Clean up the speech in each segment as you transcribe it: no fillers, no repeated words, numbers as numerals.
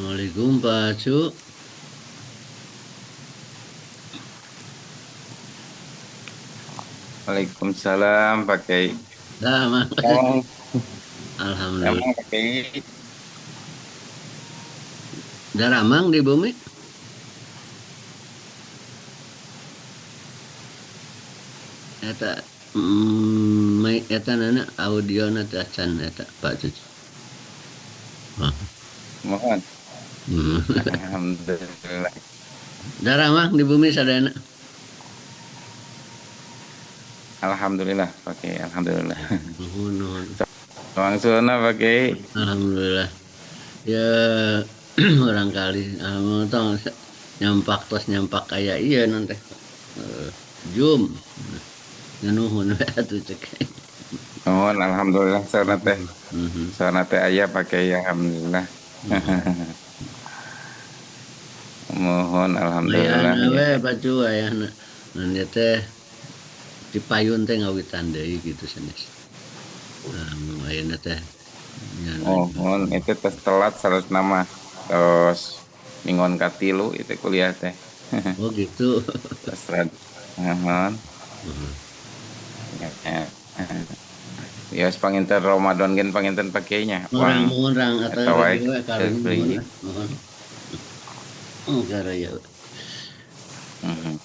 Assalamualaikum Pak Cu. Waalaikumsalam Pak Kiai. Dah, Mang. Emang, Alhamdulillah. emang Pak Kiai Dah ramang di bumi. Eta eta nana audio nata can eta Pak Cu. Ah. mohon. Hmm. Alhamdulillah. Dah ramang di bumi sadayana. Alhamdulillah Pak Kiai. Alhamdulillah. Nuhun, nuhun. Langsung Pak Kiai. Alhamdulillah. Ya barangkali tong nyampak tos nyampak kayak iya nanti. Jum. Nuhun atuh cek. Mohon Alhamdulillah. Sana teh. Mhm. Sana teh ayah Pak Kiai. Alhamdulillah. Mhm. Mohon Alhamdulillah Ayana ya. we Pacu ayana. Nanti teh Cipayun teh ngawitan deui gitu sanes. Ayana teh nyana. Mohon itu tes telat 100 nama. Terus ningon katilu itu kuliah teh. Oh gitu. Tes telat. Mohon. Mhm. Ya. Ya, panginten Ramadan gen panginten pakainya Orang uang mohon rang atau atau wae we karunya mohon beli. mohon. Oh karaya Mhm.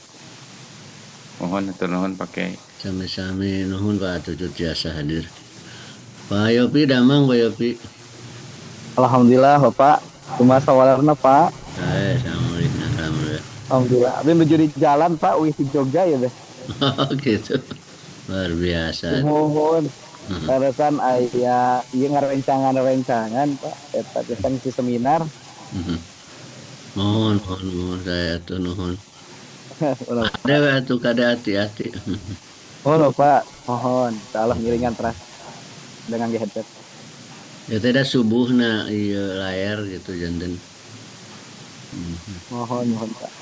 Mohon itu nuhun pakai. sami-sami nuhun Pak Tutut jasa hadir. Pak Yopi damang Pak Yopi. Alhamdulillah Bapak. Cuma sawarna Pak. Assalamualaikum. Alhamdulillah. Alhamdulillah. Abis menuju di jalan Pak, wih di Jogja ya deh. Oh gitu. Luar biasa. Mohon. Mhm. Karena kan ayah iya ngarencangan Pak. Eta kan si seminar. Mhm. Mohon, mohon, mohon saya tuh nuhun. Mohon Ada tuh kada hati-hati. Pak. Mohon. Salah ngiringan terus dengan di headset. Ya tidak subuh na iya layar gitu janten. Mhm. Mohon Pak.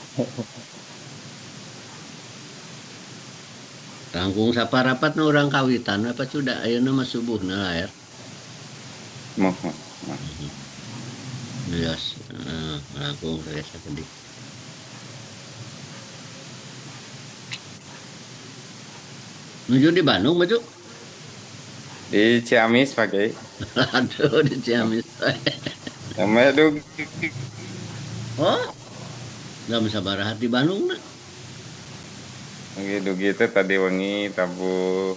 Rangkung saparapat na orang kawitan apa sudah ayo nama subuh na layar. Mohon. Yes, rangkung saya tadi. Menuju di Bandung baju. Di Ciamis pakai. Aduh di Ciamis. Namanya dug Oh, nggak bisa barahat di Bandung na. gitu gitu tadi wengi tabu.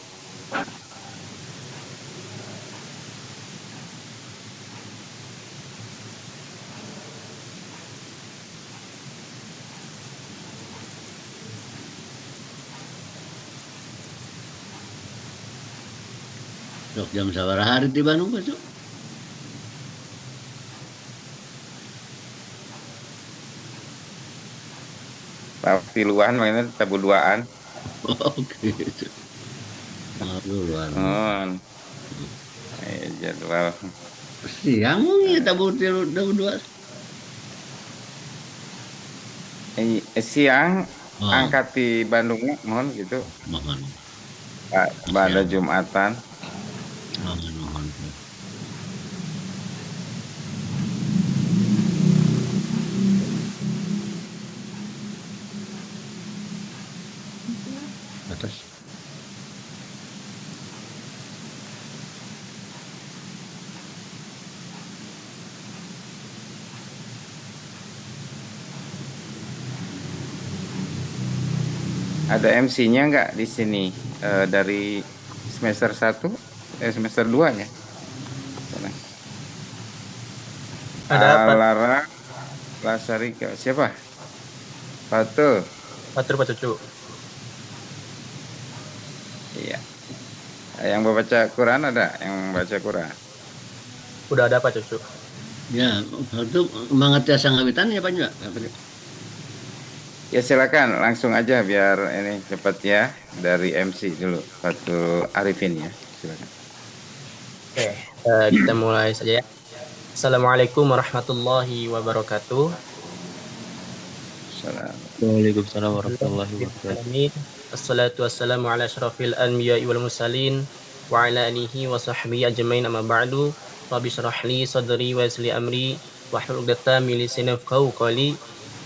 Sok jam sabaraha di Bandung baju. Tiluan mainnya tabu duaan. Oh gitu. Aduh luar. Mohon. Jadwal Siang mungkin tabur tilu dua. siang Oh, angkat di Bandung mohon gitu. mohon. Pada Siang. Jumatan. Mohon, mohon. Atas. Ada MC-nya nggak di sini dari semester 1 semester 2 ya? Ada apa? Lara Lasarika siapa? Fatul. Batur Pak Cucu. Iya. Yang baca Quran ada yang baca Quran. Udah ada Pak Cucu. Ya, itu mengerti asa ngawitan ya Pak juga. Ya silakan langsung aja biar ini cepat ya dari MC dulu Fatul Arifin ya. Silakan. Oke, kita mulai saja ya. Assalamualaikum warahmatullahi wabarakatuh. Salam. Waalaikumsalam warahmatullahi wabarakatuh. Assalatu wassalamu ala asyrafil anbiya'i wal mursalin wa ala alihi wa sahbihi ajmain amma ba'du. Rabbi syrah li sadri wa yassir li amri wahlul 'uqdatam min lisani yafqahu qawli.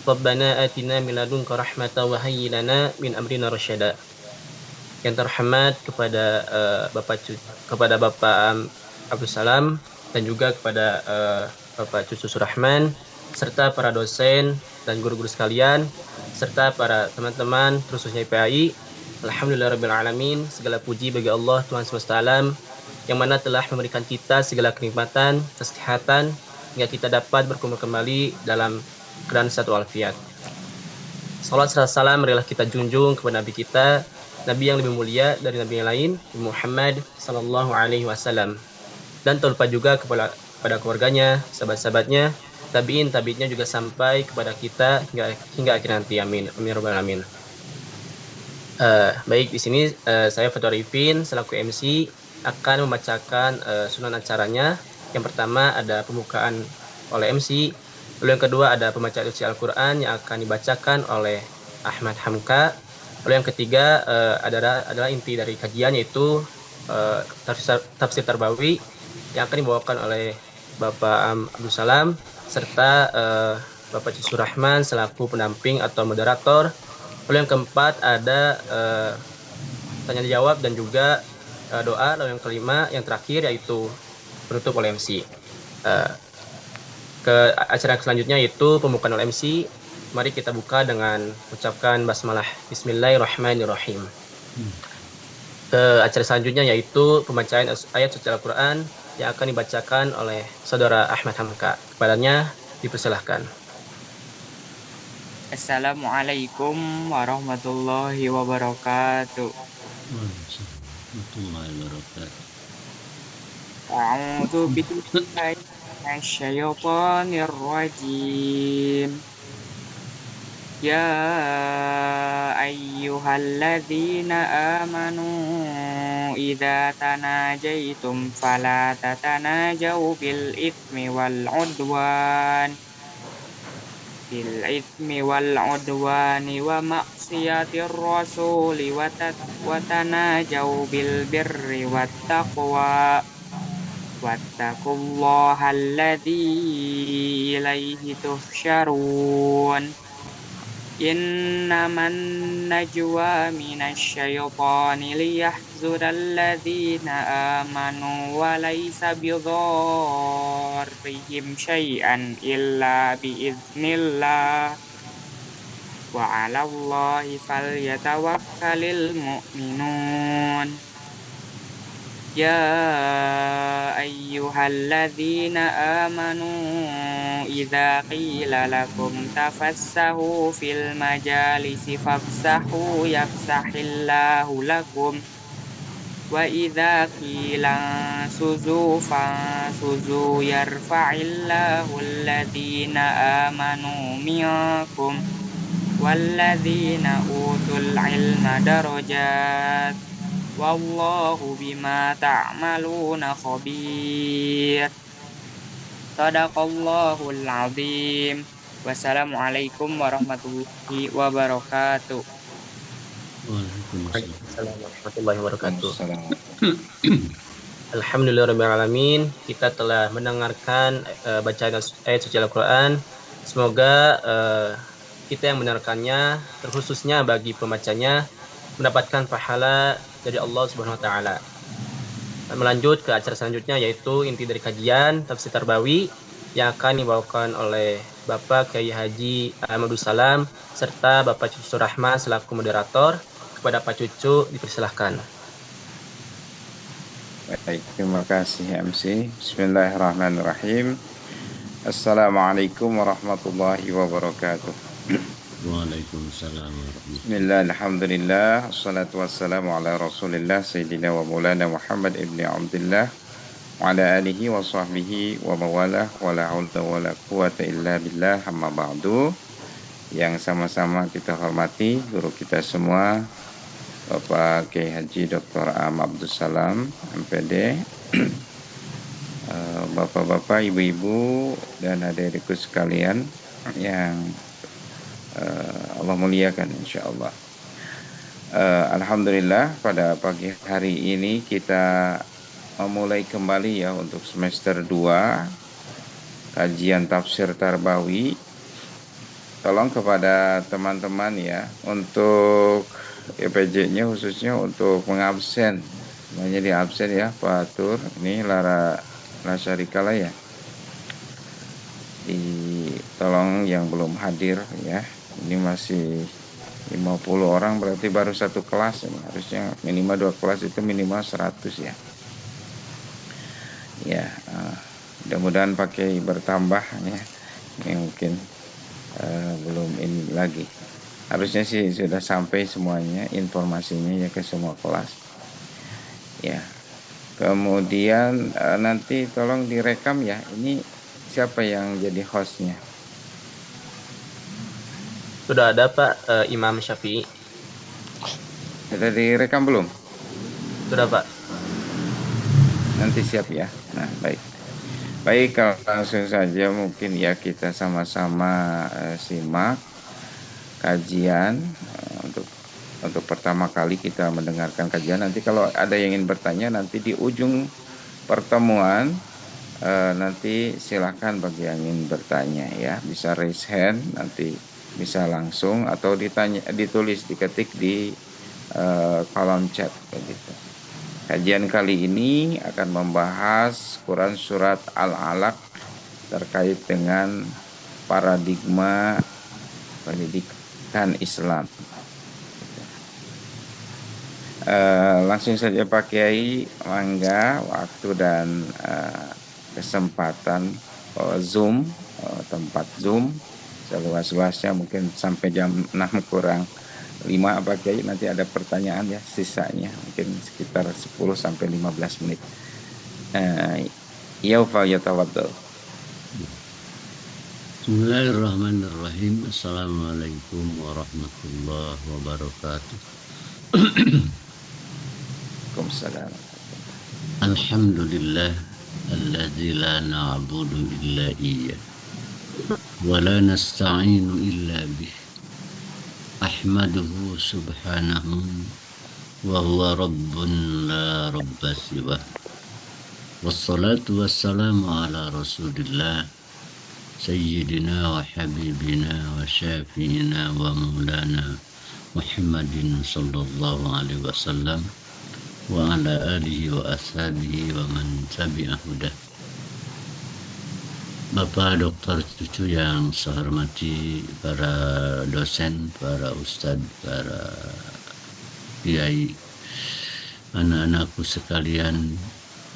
Rabbana atina min ladunka rahmatan wa hayyi lana min amrina rasyada. Yang terhormat kepada Bapak Abdul Salam dan juga kepada Bapak Cucu Surahman serta para dosen dan guru-guru sekalian serta para teman-teman khususnya IPAI. Alhamdulillahirabbil alamin, segala puji bagi Allah Tuhan semesta alam yang mana telah memberikan kita segala kenikmatan, kesehatan hingga kita dapat berkumpul kembali dalam keadaan sehat walafiat. Salat serta salam marilah kita junjung kepada Nabi kita, Nabi yang lebih mulia dari Nabi yang lain, Muhammad sallallahu alaihi wasallam. Dan tak lupa juga kepada keluarganya, sahabat-sahabatnya, tabi'in-tabi'innya juga sampai kepada kita hingga akhir nanti. Amin. Amin rabbal alamin. Baik, di sini saya Fathur Arifin selaku MC akan membacakan sunan acaranya. Yang pertama ada pembukaan oleh MC, lalu yang kedua ada pembacaan suci Al-Quran yang akan dibacakan oleh Ahmad Hamka, lalu yang ketiga adalah inti dari kajian yaitu tafsir Tarbawi yang akan dibawakan oleh Bapak Abdul Salam serta Bapak Cucu Rahman selaku pendamping atau moderator. Lalu yang keempat ada tanya jawab dan juga doa. Lalu yang kelima, yang terakhir yaitu penutup oleh MC. Ke acara selanjutnya yaitu pembukaan oleh MC. Mari kita buka dengan ucapkan basmalah. Bismillahirrahmanirrahim. Ke acara selanjutnya yaitu pembacaan ayat suci Al-Quran yang akan dibacakan oleh saudara Ahmad Hamka. Kepadanya dipersilahkan. Assalamualaikum warahmatullahi wabarakatuh. Warahmatullahi wabarakatuh. A'udzu billahi minasyaitonir rajim. Ya ayyuhalladzina amanu idza tanajaitum fala tatanajaw bil itsmi wal udwan wa maksiatir rasuli wa tanajaw bil birri wat taqwa wattaqullaha alladzi ilaihi tuhsyarun. Innaman najwa minasyaitani liyahzunal ladzina amanu wa laysa bidzarrihim syai'an illa biiznillah wa 'alallahi falyatawakkalul mu'minun. Ya ayyuhalladzina amanu idza qila lakum tafassahu fil majalisi fafsahu yafsahillahu lakum wa idza qila suzu fansuzu yarfa'illahu alladzina amanu minkum walladzina utul ilma darajat wallahu bima ta'maluna khabir. Shadaqallahul azim. Wassalamualaikum warahmatullahi wabarakatuh. Waalaikumsalam warahmatullahi wabarakatuh. Alhamdulillahirabbil alamin. Kita telah mendengarkan bacaan ayat suci Al-Quran. Semoga kita yang mendengarkannya, terkhususnya bagi pembacanya, mendapatkan pahala dari Allah Subhanahu wa taala. Melanjut ke acara selanjutnya yaitu inti dari kajian tafsir Tarbawi yang akan dibawakan oleh Bapak Kiai Haji Abdul Salam serta Bapak Cucu Rahman selaku moderator. Kepada Pak Cucu dipersilahkan. Baik, terima kasih MC. Bismillahirrahmanirrahim. Assalamualaikum warahmatullahi wabarakatuh. Waalaikumsalam warahmatullahi Bismillah, alhamdulillah, assalatu wassalamu ala rasulillah Sayyidina wa maulana Muhammad ibni Abdullah wa ala alihi wa sahbihi wa mawalah wa la hawla wa la quwata illa billah, amma ba'du. Yang sama-sama kita hormati guru kita semua, Bapak Kiai Haji Dr. Abdul Salam MPD, Bapak-bapak, ibu-ibu dan adik-adikku sekalian yang Allah muliakan insyaallah. Alhamdulillah pada pagi hari ini kita memulai kembali ya untuk semester 2 kajian tafsir Tarbawi, tolong kepada teman-teman ya untuk EPJ-nya khususnya untuk mengabsen, semuanya di absen ya Pak Tur. Ini Lara Syarikalah ya, tolong yang belum hadir ya, ini masih 50 orang, berarti baru satu kelas ini. Harusnya minimal 2 kelas itu minimal 100 ya. Ya, mudah-mudahan pakai bertambah ya. Ini mungkin belum ini lagi. Harusnya sih sudah sampai semuanya informasinya ya ke semua kelas. Ya. Kemudian nanti tolong direkam ya. Ini siapa yang jadi hostnya? Sudah ada Pak Imam Syafi'i. Sudah direkam belum? Sudah Pak. Nanti siap ya. Nah, baik. Baik, kalau langsung saja mungkin ya kita sama-sama simak kajian untuk pertama kali kita mendengarkan kajian. Nanti kalau ada yang ingin bertanya nanti di ujung pertemuan nanti silakan bagi yang ingin bertanya ya, bisa raise hand, nanti bisa langsung atau ditulis diketik di kolom chat begitu. Kajian kali ini akan membahas Quran Surat Al-Alaq terkait dengan paradigma pendidikan Islam. Langsung saja Pak Kiai, mangga waktu dan kesempatan Zoom, tempat Zoom seluas-luasnya, mungkin sampai jam 6 kurang 5 Pak Kiai, nanti ada pertanyaan ya, sisanya mungkin sekitar 10 sampai 15 menit. Ya Pak, ya tawaddal. Bismillahirrahmanirrahim. Assalamualaikum warahmatullahi wabarakatuh. Waalaikumsalam. Alhamdulillah alladzi la na'budu illa iyyah wa la nasta'inu illa bih. Ahmaduhu subhanahu wa huwa rabbun la rabba siwah. Wassalatu wassalamu ala rasulillah sayyidina wa habibina wa syafi'ina wa maulana Muhammadin sallallahu alaihi wasallam wa ala alihi wa ashabihi wa man tabi'ahudah. Bapak Dokter Cucu yang saya hormati, para dosen, para ustadz, para kiai, anak-anakku sekalian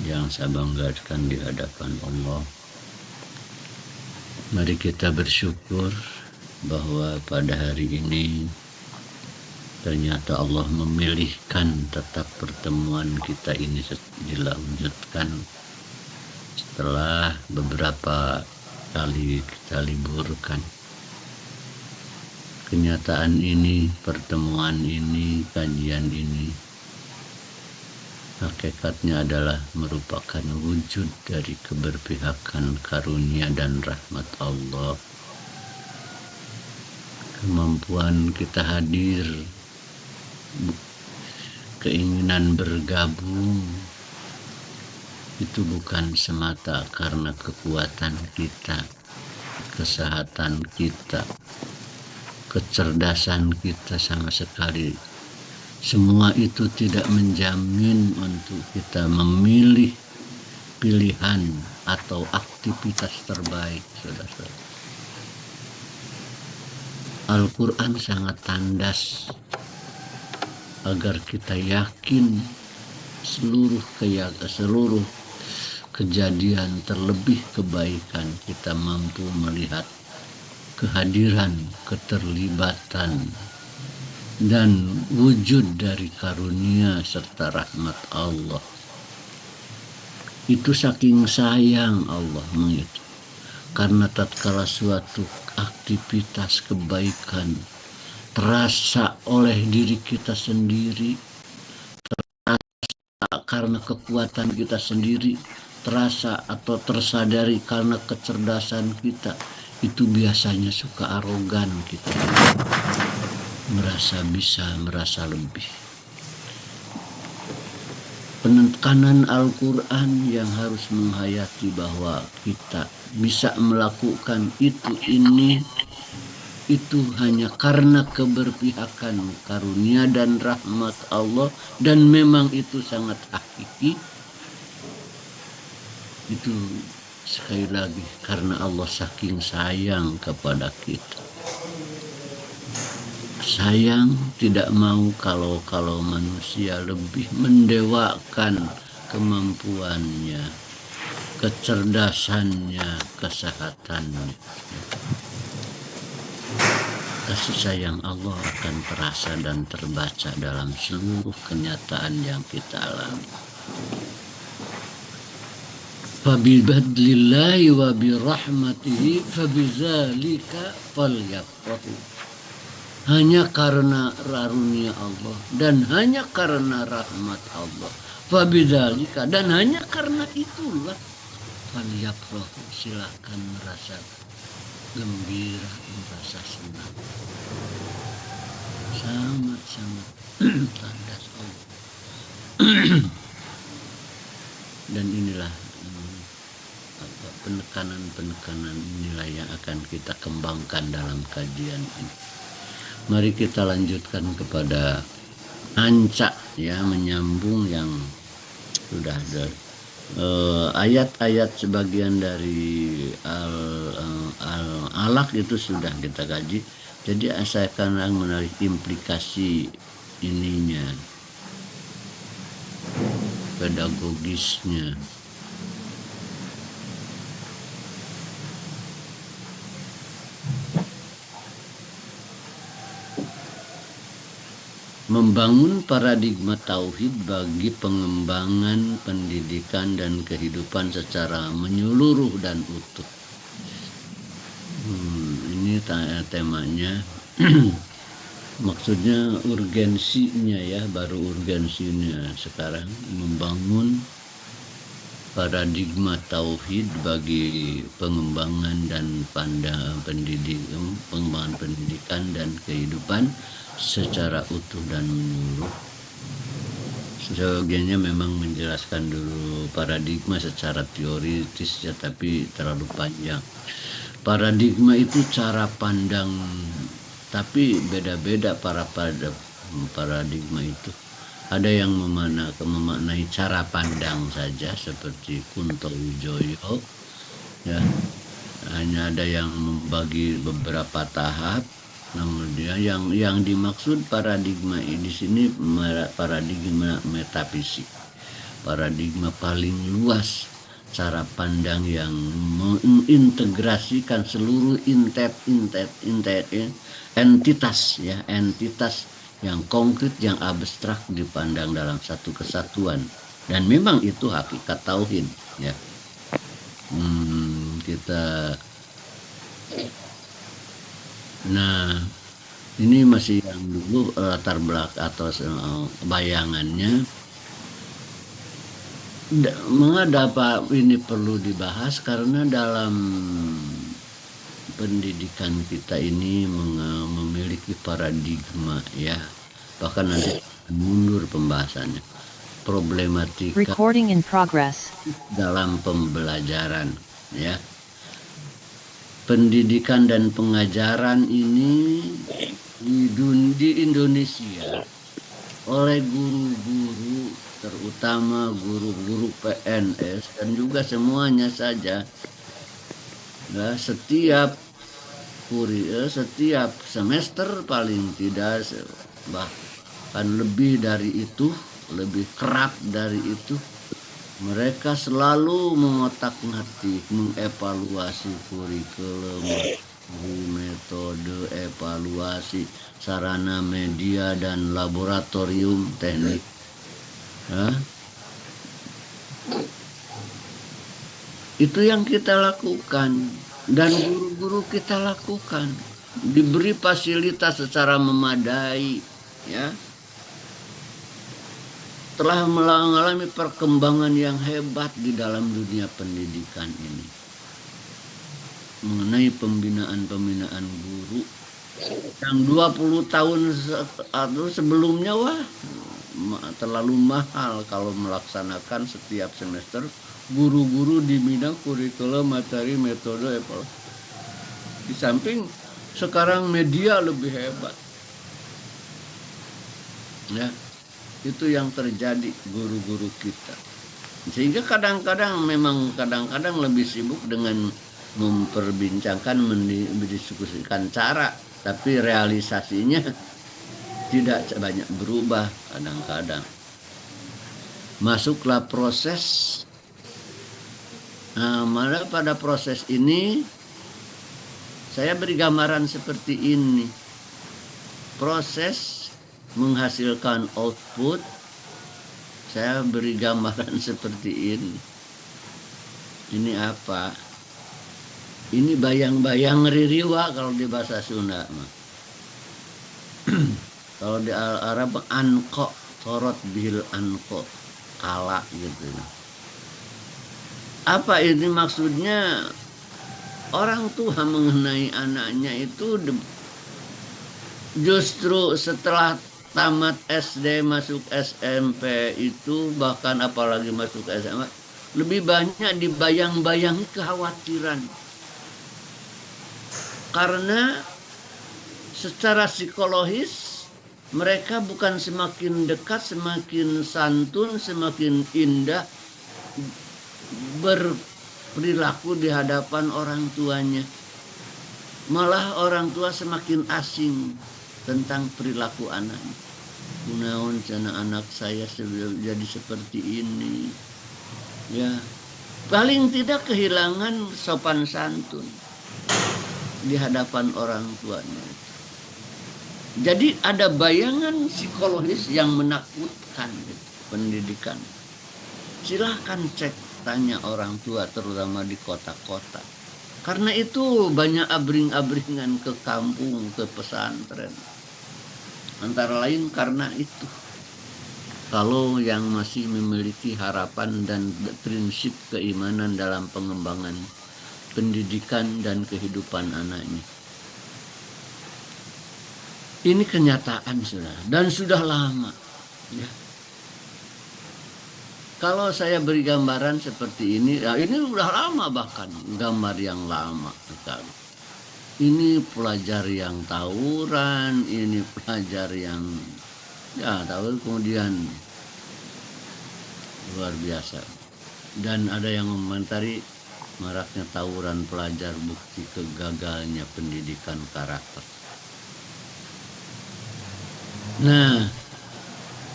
yang saya banggakan di hadapan Allah. Mari kita bersyukur bahwa pada hari ini ternyata Allah memilihkan tetap pertemuan kita ini dilanjutkan setelah beberapa kali kita liburkan. Kenyataan ini, pertemuan ini, kajian ini hakikatnya adalah merupakan wujud dari keberpihakan karunia dan rahmat Allah. Kemampuan kita hadir, keinginan bergabung itu bukan semata karena kekuatan kita, kesehatan kita, kecerdasan kita sama sekali. Semua itu tidak menjamin untuk kita memilih pilihan atau aktivitas terbaik, saudara-saudara. Al-Quran sangat tandas agar kita yakin seluruh kejadian, terlebih kebaikan, kita mampu melihat kehadiran, keterlibatan, dan wujud dari karunia serta rahmat Allah. Itu saking sayang Allah mengitu. Karena tatkala suatu aktivitas kebaikan terasa oleh diri kita sendiri, terasa karena kekuatan kita sendiri, terasa atau tersadari karena kecerdasan kita, itu biasanya suka arogan kita, merasa bisa, merasa lebih. penekanan Al-Quran yang harus menghayati bahwa kita bisa melakukan ini itu hanya karena keberpihakan karunia dan rahmat Allah, dan memang itu sangat hakiki. Itu sekali lagi karena Allah saking sayang kepada kita. Sayang, tidak mau kalau manusia lebih mendewakan kemampuannya, kecerdasannya, kesehatannya. Kasih sayang Allah akan terasa dan terbaca dalam seluruh kenyataan yang kita alami. Fabibadlillahi wa birahmatihi fabizalika falyafrahu. Hanya karena karunia Allah dan hanya karena rahmat Allah. Fabidzalika, dan hanya karena itulah falyafrahu, silakan merasa gembira, merasa senang. Sangat-sangat tandas Allah. Dan inilah penekanan-penekanan inilah yang akan kita kembangkan dalam kajian ini. Mari kita lanjutkan kepada Anca, ya, menyambung yang sudah ada ayat-ayat sebagian dari Al-Alaq itu sudah kita kaji. Jadi saya akan menarik implikasi ininya, pedagogisnya. Membangun paradigma tauhid bagi pengembangan pendidikan dan kehidupan secara menyeluruh dan utuh. Ini temanya. Maksudnya urgensinya, ya, baru urgensinya sekarang membangun paradigma tauhid bagi pengembangan dan pengembangan pendidikan dan kehidupan secara utuh dan menyeluruh. Sebagiannya memang menjelaskan dulu paradigma secara teoritis, ya, tapi terlalu panjang. Paradigma itu cara pandang, tapi beda-beda paradigma itu. Ada yang memaknai cara pandang saja seperti Kunto Wijoyo, ya. Hanya ada yang membagi beberapa tahap. Namun yang dimaksud paradigma di sini paradigma metafisik, paradigma paling luas, cara pandang yang mengintegrasikan seluruh entitas, ya, entitas yang konkret, yang abstrak dipandang dalam satu kesatuan, dan memang itu hakikat tauhid, ya. Nah, ini masih yang dulu latar belakang atau bayangannya. Mengapa ini perlu dibahas? Karena dalam pendidikan kita ini memiliki paradigma, ya. Bahkan nanti mundur pembahasannya. Problematika Recording in progress. dalam pembelajaran, ya. Pendidikan dan pengajaran ini di Indonesia oleh guru-guru, terutama guru-guru PNS dan juga semuanya saja, ya, setiap semester paling tidak, bahkan lebih dari itu, lebih kerap dari itu, mereka selalu mengotak-ngatik, mengevaluasi kurikulum, metode evaluasi, sarana media dan laboratorium teknik. Ya. Itu yang kita lakukan dan guru-guru kita lakukan, diberi fasilitas secara memadai, ya. Telah mengalami perkembangan yang hebat di dalam dunia pendidikan ini. Mengenai pembinaan guru yang 20 tahun atau sebelumnya, terlalu mahal kalau melaksanakan setiap semester guru-guru di bidang kurikulum, materi, metode, di samping sekarang media lebih hebat. Ya, itu yang terjadi guru-guru kita. Sehingga kadang-kadang lebih sibuk dengan memperbincangkan, mendiskusikan cara, tapi realisasinya tidak banyak berubah kadang-kadang. Masuklah proses. Nah, malah pada proses ini saya beri gambaran seperti ini. Proses menghasilkan output, saya beri gambaran seperti ini. Ini apa? Ini bayang-bayang ririwa kalau di bahasa Sunda. Kalau di Arab anko, torot bil anko, kala gitu. Apa ini maksudnya? Orang tua mengenai anaknya itu justru setelah tamat SD masuk SMP itu, bahkan apalagi masuk SMA, lebih banyak dibayang-bayangi kekhawatiran. Karena secara psikologis mereka bukan semakin dekat, semakin santun, semakin indah berperilaku di hadapan orang tuanya. Malah orang tua semakin asing tentang perilaku anaknya. Kunaon cenah anak saya jadi seperti ini. Ya, paling tidak kehilangan sopan santun di hadapan orang tuanya. Jadi ada bayangan psikologis yang menakutkan gitu, pendidikan. Silahkan cek, tanya orang tua terutama di kota-kota. Karena itu banyak abring-abringan ke kampung, ke pesantren. Antara lain karena itu. Kalau yang masih memiliki harapan dan prinsip keimanan dalam pengembangan pendidikan dan kehidupan anaknya. Ini kenyataan sudah lama. Ya. Kalau saya beri gambaran seperti ini, ya ini udah lama, bahkan gambar yang lama sekali. Ini pelajar yang tawuran, ini pelajar yang tahu, kemudian luar biasa. Dan ada yang mengomentari maraknya tawuran pelajar bukti kegagalnya pendidikan karakter. Nah,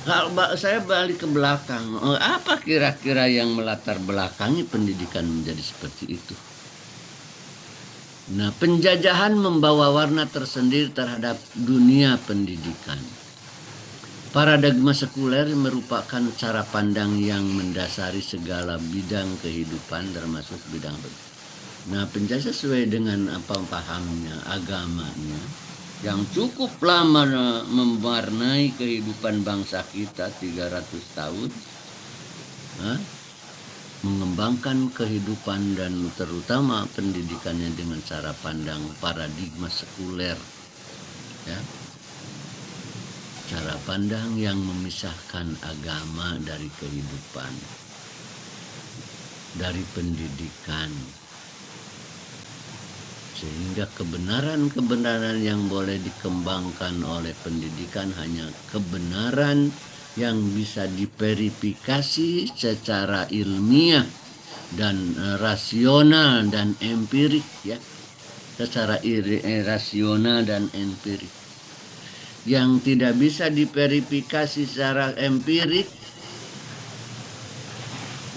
kalau saya balik ke belakang, apa kira-kira yang melatar belakangi pendidikan menjadi seperti itu? Nah, penjajahan membawa warna tersendiri terhadap dunia pendidikan. Paradigma sekuler merupakan cara pandang yang mendasari segala bidang kehidupan, termasuk bidang Nah, penjajah sesuai dengan apa pahamnya, agamanya, yang cukup lama mewarnai kehidupan bangsa kita 300 tahun, mengembangkan kehidupan dan terutama pendidikannya dengan cara pandang paradigma sekuler, ya, cara pandang yang memisahkan agama dari kehidupan, dari pendidikan. Sehingga kebenaran-kebenaran yang boleh dikembangkan oleh pendidikan hanya kebenaran yang bisa diverifikasi secara ilmiah dan rasional dan empirik, ya. Secara rasional dan empirik. Yang tidak bisa diverifikasi secara empirik,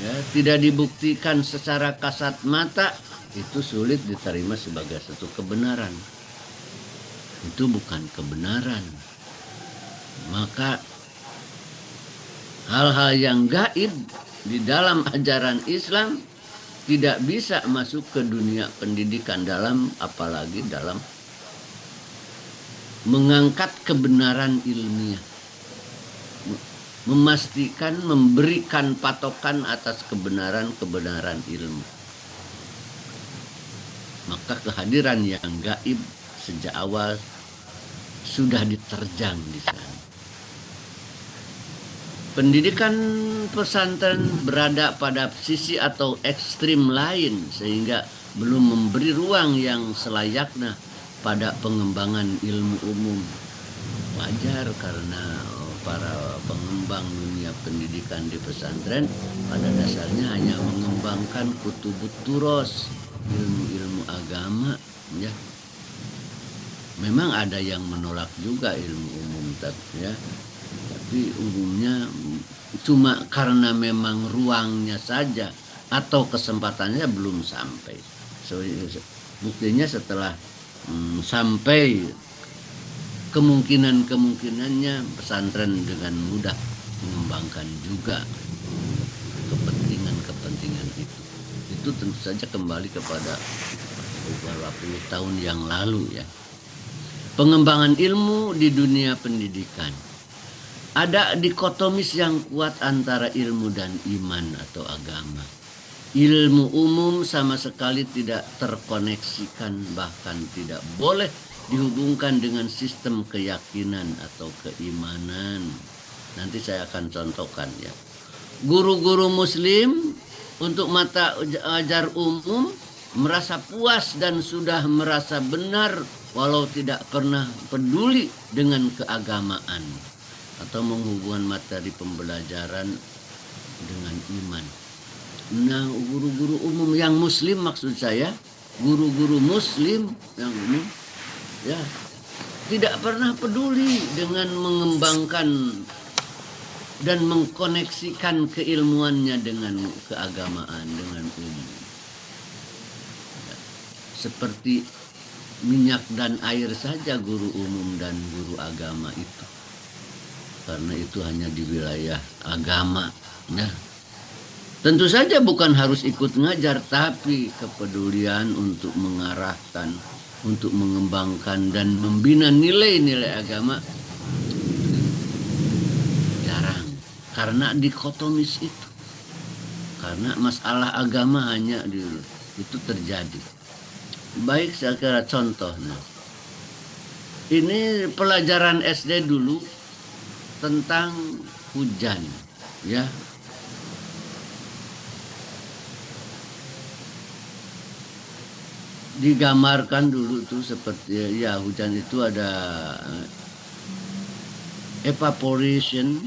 ya, tidak dibuktikan secara kasat mata, itu sulit diterima sebagai satu kebenaran. Itu bukan kebenaran. Maka hal-hal yang gaib di dalam ajaran Islam tidak bisa masuk ke dunia pendidikan, apalagi dalam mengangkat kebenaran ilmiah, memastikan, memberikan patokan atas kebenaran ilmu. Maka kehadiran yang gaib sejak awal sudah diterjang di sana. Pendidikan pesantren berada pada sisi atau ekstrim lain sehingga belum memberi ruang yang selayaknya pada pengembangan ilmu umum. Wajar karena para pengembang dunia pendidikan di pesantren pada dasarnya hanya mengembangkan kutubut turos, ilmu-ilmu agama, ya. Memang ada yang menolak juga ilmu umum, ya. Tapi umumnya cuma karena memang ruangnya saja atau kesempatannya belum sampai. Buktinya setelah sampai kemungkinannya pesantren dengan mudah mengembangkan juga kepentingan itu. Itu tentu saja kembali kepada beberapa puluh tahun yang lalu, ya. Pengembangan ilmu di dunia pendidikan. Ada dikotomis yang kuat antara ilmu dan iman atau agama. Ilmu umum sama sekali tidak terkoneksikan, bahkan tidak boleh dihubungkan dengan sistem keyakinan atau keimanan. Nanti saya akan contohkan, ya. Guru-guru muslim untuk mata ajar umum merasa puas dan sudah merasa benar walau tidak pernah peduli dengan keagamaan atau menghubungkan materi pembelajaran dengan iman. Nah, guru-guru umum yang muslim, maksud saya guru-guru muslim yang umum, ya, tidak pernah peduli dengan mengembangkan dan mengkoneksikan keilmuannya dengan keagamaan, dengan umum. Ya, seperti minyak dan air saja guru umum dan guru agama itu. Karena itu hanya di wilayah agama. Nah, tentu saja bukan harus ikut ngajar, tapi kepedulian untuk mengarahkan, untuk mengembangkan dan membina nilai-nilai agama jarang. Karena dikotomis itu. Karena masalah agama hanya itu terjadi. Baik, saya kira contoh. Nah, ini pelajaran SD dulu tentang hujan, ya. Digambarkan dulu tuh seperti, ya, hujan itu ada evaporation,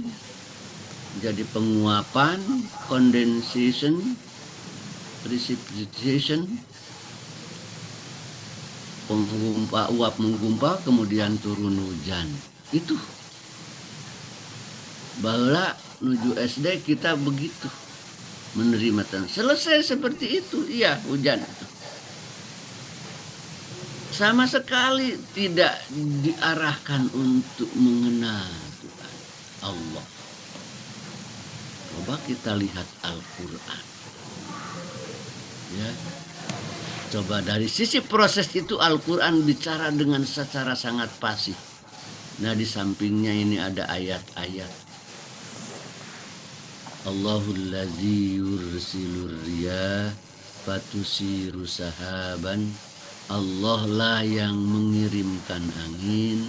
jadi penguapan, condensation, precipitation, uap menggumpal, kemudian turun hujan. Itu bahwa menuju SD kita begitu menerima tanah. Selesai seperti itu, iya, hujan itu. Sama sekali tidak diarahkan untuk mengenal Tuhan Allah. Coba kita lihat Al-Quran, ya. Coba dari sisi proses itu Al-Quran bicara dengan secara sangat fasih. Nah, di sampingnya ini ada ayat-ayat. Allahul ladzi yursilur riyah fatusiru sahaban. Allah lah yang mengirimkan angin,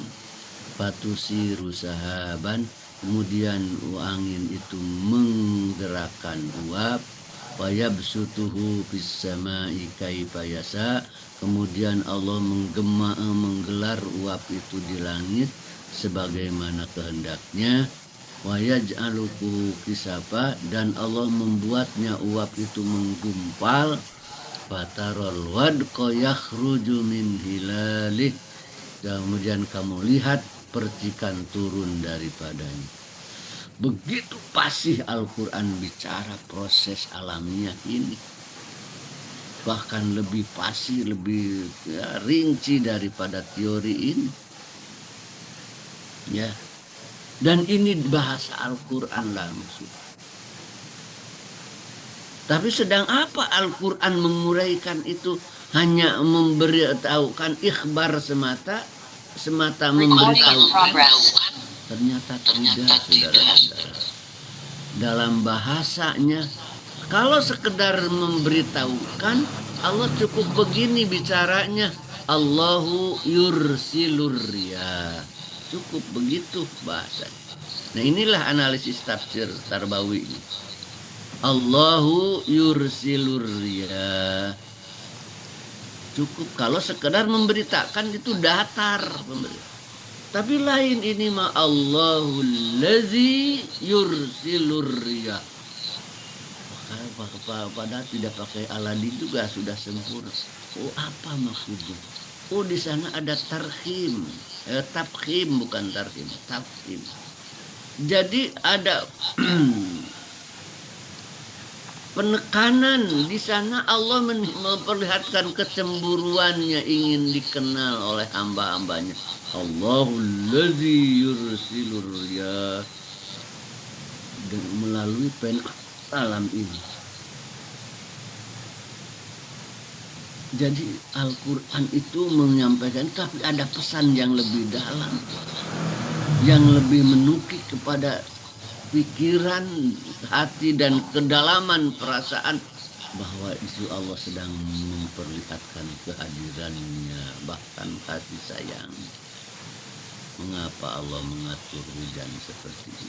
fatusiru sahaban, kemudian angin itu menggerakkan uap, wayabsutuhu fis samai kaifa yasha, kemudian Allah menggelar uap itu di langit sebagaimana kehendaknya. Wayaj'aluhu kisapa, dan Allah membuatnya uap itu menggumpal. Fatarul wadqa yakhruju min hilalih, kemudian kamu lihat percikan turun daripadanya. Begitu fasih Al-Quran bicara proses alamiah ini. Bahkan lebih fasih, lebih, ya, rinci daripada teori ini, ya. Dan ini bahasa Al-Quran langsung. Tapi sedang apa Al-Quran menguraikan itu? Hanya memberitahukan ikhbar semata memberitahukan. Ternyata tidak, saudara-saudara. Dalam bahasanya, kalau sekedar memberitahukan, Allah cukup begini bicaranya. Allahu yursilur riyah. Cukup begitu bahasa. Nah inilah analisis tafsir Tarbawi ini. Allahu yursilur riyah. Cukup kalau sekedar memberitakan itu datar. Tapi lain ini ma Allahul ladzi yursilur riyah. Padahal tidak pakai aladin juga sudah sempurna. Oh apa maksudnya? Oh di sana ada tarhim, tafkhim bukan tarhim, tafkhim. Jadi ada penekanan di sana. Allah memperlihatkan kecemburuannya ingin dikenal oleh hamba-hambanya. Allahul ladzi yursilur riyah, dan melalui alam ini. Jadi Al-Quran itu menyampaikan, tapi ada pesan yang lebih dalam, yang lebih menukik kepada pikiran, hati, dan kedalaman perasaan bahwa itu Allah sedang memperlihatkan kehadirannya, bahkan kasih sayang. Mengapa Allah mengatur hujan seperti itu?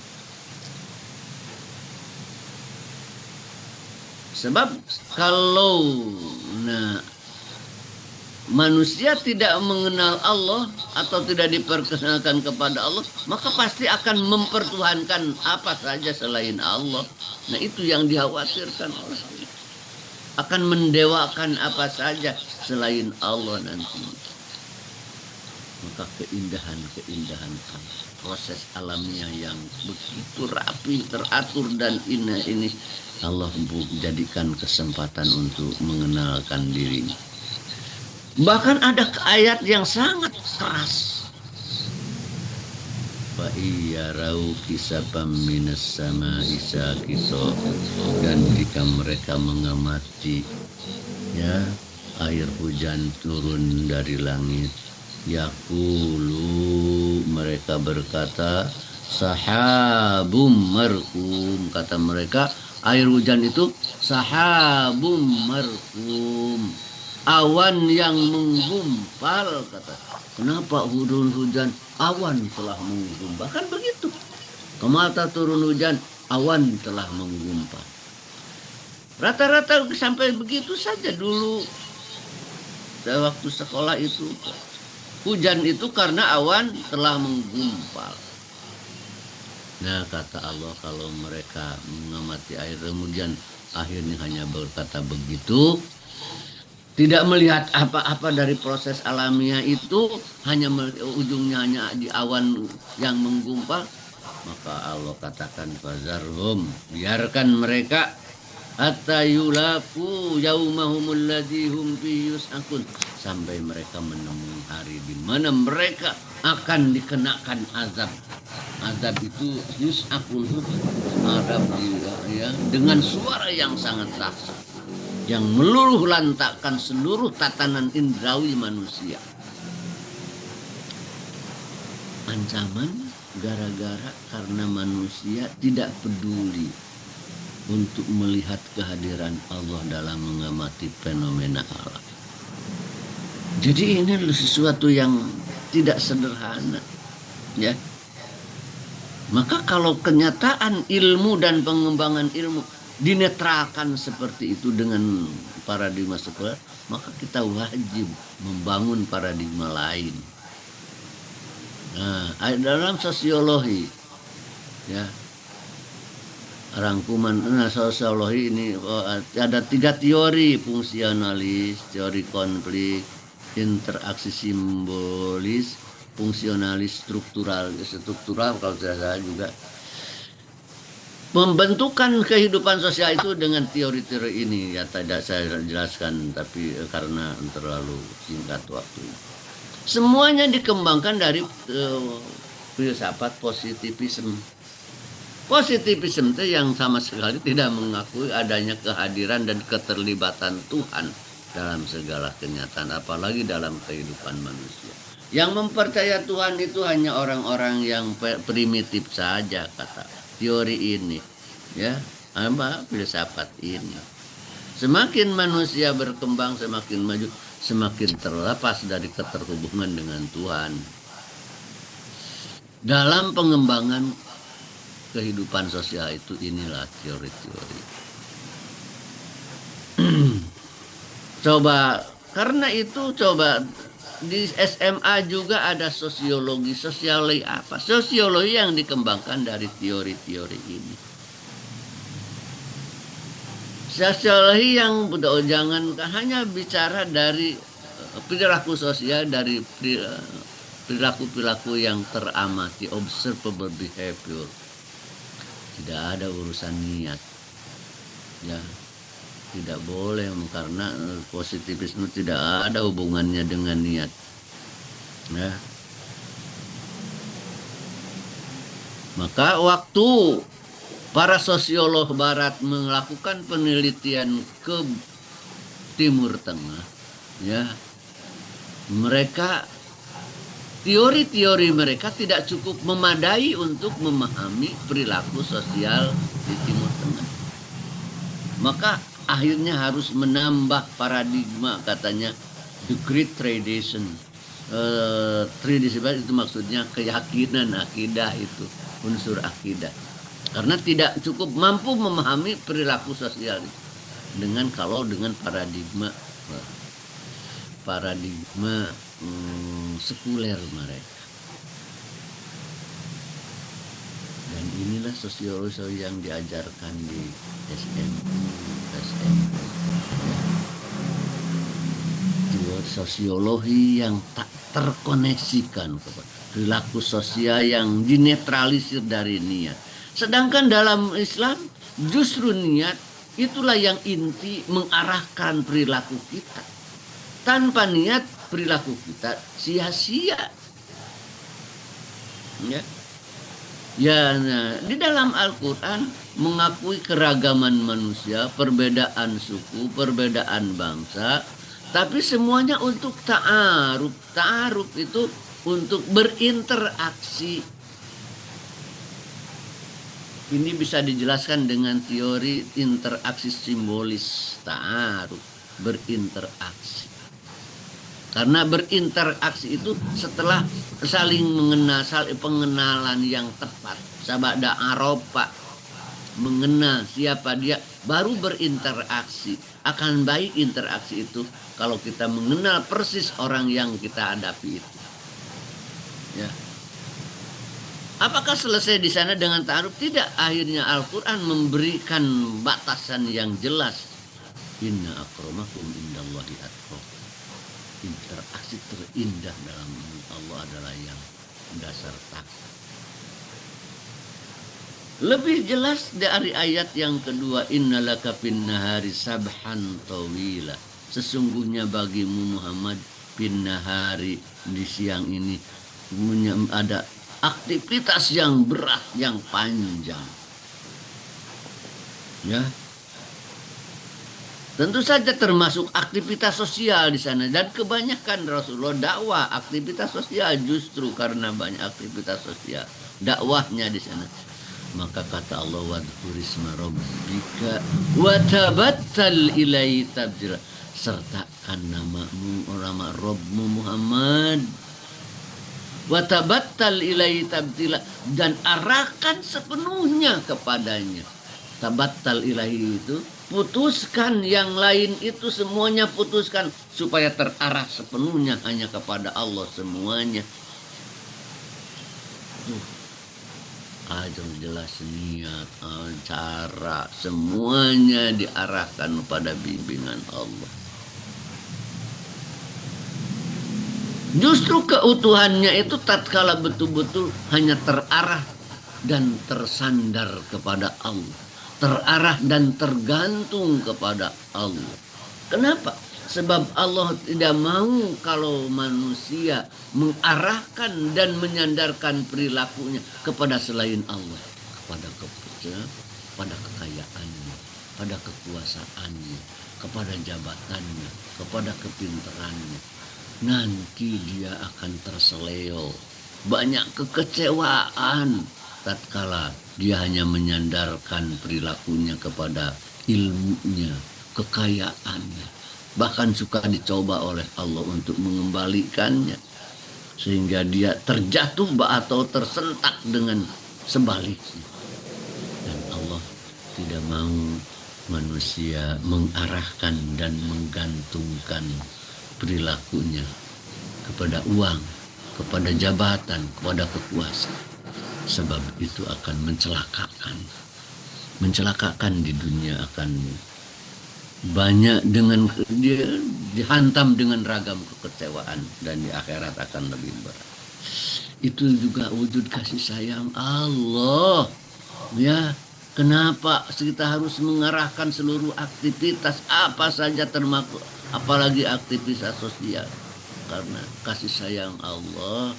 Sebab kalau manusia tidak mengenal Allah atau tidak diperkenalkan kepada Allah, maka pasti akan mempertuhankan apa saja selain Allah. Nah itu yang dikhawatirkan oleh Allah. Akan mendewakan apa saja selain Allah nanti. Maka keindahan proses alamiah yang begitu rapi, teratur dan indah ini Allah jadikan kesempatan untuk mengenalkan dirinya. Bahkan ada ayat yang sangat keras. Fa iyarau kisabam minas sama isa kita, dan jika mereka mengamati ya air hujan turun dari langit, yaqulu, mereka berkata, sahabum markum, kata mereka air hujan itu sahabum markum, awan yang menggumpal, kata. Kenapa turun hujan? Awan telah menggumpal. Kan begitu. Kemata turun hujan, awan telah menggumpal. Rata-rata sampai begitu saja dulu. Waktu sekolah itu hujan itu karena awan telah menggumpal. Nah kata Allah, kalau mereka mengamati air kemudian akhirnya hanya berkata begitu, tidak melihat apa-apa dari proses alamiah itu, hanya ujungnya hanya di awan yang menggumpal, maka Allah katakan fazarhum, biarkan mereka hatta yulaku yaumahumul ladzi hum fihi yus'akun, sampai mereka menemui hari di mana mereka akan dikenakan azab. Azab itu yus'akun, azab ya, dengan suara yang sangat dahsyat, yang meluluh lantakkan seluruh tatanan indrawi manusia. Ancaman gara-gara karena manusia tidak peduli untuk melihat kehadiran Allah dalam mengamati fenomena alam. Jadi ini sesuatu yang tidak sederhana, ya. Maka kalau kenyataan ilmu dan pengembangan ilmu dinetralkan seperti itu dengan paradigma sekuler, maka kita wajib membangun paradigma lain. Nah, dalam sosiologi, ya, rangkuman sosiologi ini ada 3 teori: fungsionalis, teori konflik, interaksi simbolis, fungsionalis struktural kalau tidak salah juga. Pembentukan kehidupan sosial itu dengan teori-teori ini ya tidak saya jelaskan, tapi karena terlalu singkat waktu. Semuanya dikembangkan dari filsafat positivisme. Positivisme itu yang sama sekali tidak mengakui adanya kehadiran dan keterlibatan Tuhan dalam segala kenyataan, apalagi dalam kehidupan manusia. Yang mempercaya Tuhan itu hanya orang-orang yang primitif saja, kata teori ini, ya, filsafat ini. Semakin manusia berkembang, semakin maju, semakin terlepas dari keterhubungan dengan Tuhan. dalam pengembangan kehidupan sosial itu. Inilah teori-teori. Coba, karena itu coba di SMA juga ada sosiologi. Sosiologi apa? Sosiologi yang dikembangkan dari teori-teori ini. Sosiologi yang jangan hanya bicara dari perilaku sosial, dari perilaku-perilaku yang teramati, observable behavior. Tidak ada urusan niat, ya. Tidak boleh, karena positivisme tidak ada hubungannya dengan niat, ya. Maka waktu para sosiolog barat melakukan penelitian ke Timur Tengah, ya, mereka teori-teori mereka tidak cukup memadai untuk memahami perilaku sosial di Timur Tengah. Maka akhirnya harus menambah paradigma, katanya the great tradition. Tradition itu maksudnya keyakinan, akidah, itu unsur akidah. Karena tidak cukup mampu memahami perilaku sosial itu dengan paradigma sekuler mereka. Dan inilah sosiologi yang diajarkan di SMU. Sosiologi yang tak terkoneksikan kepada perilaku sosial, yang dinetralisir dari niat. Sedangkan dalam Islam justru niat itulah yang inti mengarahkan perilaku kita. Tanpa niat perilaku kita sia-sia. Ya. Ya, nah, di dalam Al-Quran mengakui keragaman manusia, perbedaan suku, perbedaan bangsa, tapi semuanya untuk ta'aruf. Ta'aruf itu untuk berinteraksi. Ini bisa dijelaskan dengan teori interaksi simbolis. Ta'aruf, berinteraksi. Karena berinteraksi itu setelah saling mengenal, pengenalan yang tepat. Sabada aropa, mengenal siapa dia, baru berinteraksi. Akan baik interaksi itu kalau kita mengenal persis orang yang kita hadapi itu. Ya. Apakah selesai di sana dengan ta'aruf? Tidak. Akhirnya Al-Quran memberikan batasan yang jelas. Inna akramakum indallahi atqakum. Interaksi terindah dalam Allah adalah yang dasar takwa. Lebih jelas dari ayat yang kedua, innalaka fin nahari sabhan tawila. Sesungguhnya bagimu Muhammad fin nahari, di siang ini ada aktivitas yang berat, yang panjang. Ya. Tentu saja termasuk aktivitas sosial di sana, dan kebanyakan Rasulullah dakwah aktivitas sosial, justru karena banyak aktivitas sosial dakwahnya di sana. Maka kata Allah, wadhkurisma rabbika wa tabattal ilaihi tabdila. Sertakan namamu, nama Rabbmu Muhammad. Wa tabattal ilaihi tabdila, dan arahkan sepenuhnya kepadanya. Tabattal ilaihi itu putuskan, yang lain itu semuanya putuskan, supaya terarah sepenuhnya hanya kepada Allah semuanya. Ajar jelas niat, cara, semuanya diarahkan pada bimbingan Allah. Justru keutuhannya itu tatkala betul-betul hanya terarah dan tersandar kepada Allah, terarah dan tergantung kepada Allah. Kenapa? Sebab Allah tidak mau kalau manusia mengarahkan dan menyandarkan perilakunya kepada selain Allah, kepada kekayaannya, pada kekuasaannya, kepada jabatannya, kepada kepintarannya. Nanti dia akan terseleo, banyak kekecewaan tatkala dia hanya menyandarkan perilakunya kepada ilmunya, kekayaannya. Bahkan suka dicoba oleh Allah untuk mengembalikannya. sehingga dia terjatuh atau tersentak dengan sebaliknya. Dan Allah tidak mau manusia mengarahkan dan menggantungkan perilakunya kepada uang, kepada jabatan, kepada kekuasaan. Sebab itu akan mencelakakan di dunia, akan banyak dengan dia dihantam dengan ragam kekecewaan, dan di akhirat akan lebih berat. Itu juga wujud kasih sayang Allah. Ya, kenapa kita harus mengarahkan seluruh aktivitas apa saja termasuk apalagi aktivitas sosial? Karena kasih sayang Allah,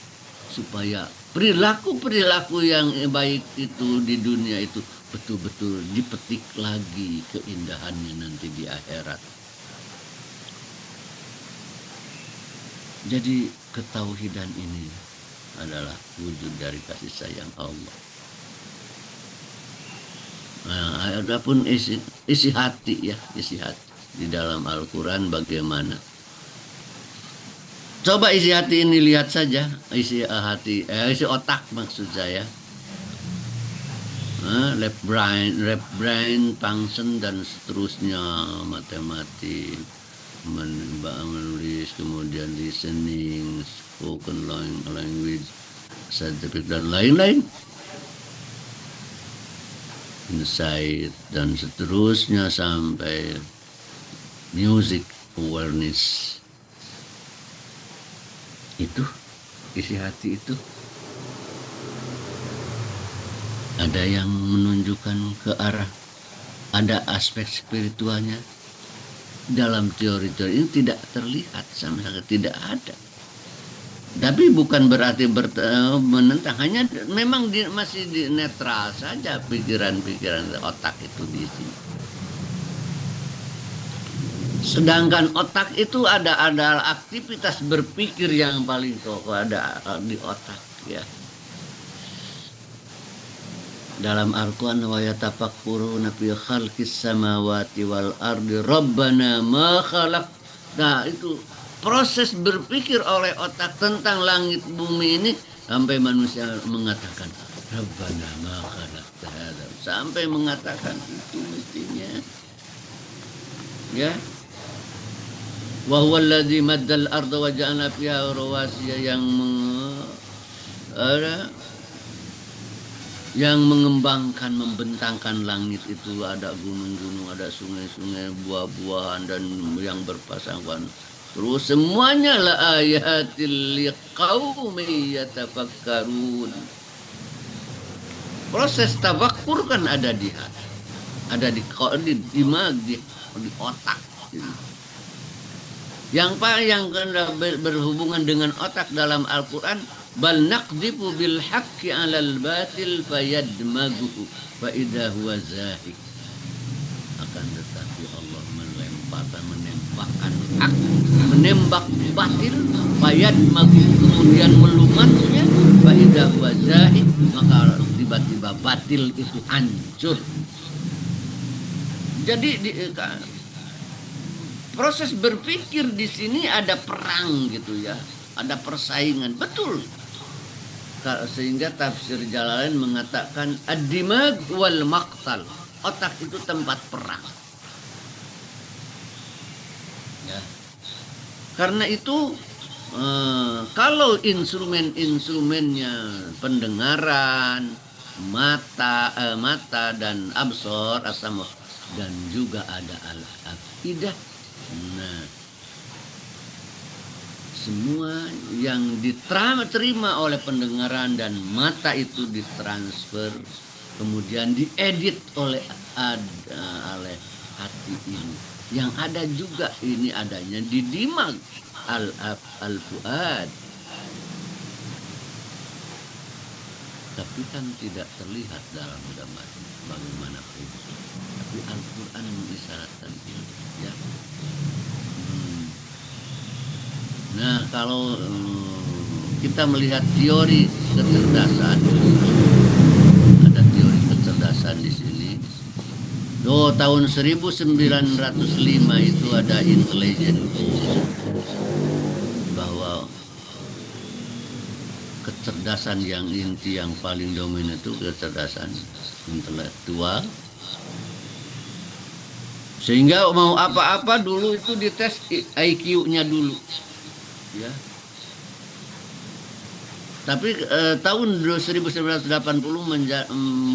supaya perilaku-perilaku yang baik itu di dunia itu betul-betul dipetik lagi keindahannya nanti di akhirat. Jadi ketauhidan ini adalah wujud dari kasih sayang Allah. Nah, adapun isi hati, ya, isi hati di dalam Al-Quran bagaimana? Coba isi hati ini lihat saja, isi hati, isi otak maksud saya. Left brain function dan seterusnya, matematik, menulis, kemudian listening, spoken language, scientific dan lain-lain, insight dan seterusnya sampai music awareness. Itu isi hati itu. Ada yang menunjukkan ke arah, ada aspek spiritualnya. Dalam teori-teori ini tidak terlihat, sama sekali tidak ada. Tapi bukan berarti menentang, hanya memang masih di netral saja pikiran-pikiran otak itu di sini. Sedangkan otak itu ada aktivitas berpikir yang paling pokok ada di otak, ya. Dalam Al-Quran, wa yatafakkuruna fi khalqis samawati wal ardi rabbana ma khalaq. Nah, itu proses berpikir oleh otak tentang langit bumi ini sampai manusia mengatakan rabbana ma khalaqta hadza, sampai mengatakan itu mestinya, ya. Wa huwa alladzi maddal arda wa ja'ala fiha rawasiya, yang mengembangkan, membentangkan langit itu, ada gunung-gunung, ada sungai-sungai, buah-buahan dan yang berpasangan. Terus semuanya la ayatil liqaumi yatafakkarun. Proses tafakkur kan ada di hati, ada di otak. Yang berhubungan dengan otak dalam Al-Quran, bal naqdifu bil haqqi 'alal batil fayadmaguhu fa idza huwa zahiq. Akan tetapi Allah menembak batil, fayadmaguhu, kemudian melumatnya, fa idza huwa zahiq, maka tiba-tiba batil itu hancur. Jadi proses berpikir di sini ada perang gitu, ya, ada persaingan, betul. Sehingga tafsir Jalalain mengatakan ad-dimag wal maqtal, otak itu tempat perang. Ya. Karena itu kalau instrumennya pendengaran, mata dan absor, asam, dan juga ada al-afidah. Nah, semua yang diterima oleh pendengaran dan mata itu ditransfer, kemudian diedit oleh hati ini. Yang ada juga ini adanya di dimag al-fuad. Tapi kan tidak terlihat dalam gambar bagaimanapun. Tapi Al-Quran mengisyaratkan ini, ya. Nah, kalau kita melihat teori kecerdasan, ada teori kecerdasan di sini. Tahun 1905 itu ada intelijen bahwa kecerdasan yang inti yang paling dominan itu kecerdasan intelektual. Sehingga mau apa-apa dulu itu dites IQ-nya dulu, ya. Tapi tahun 1980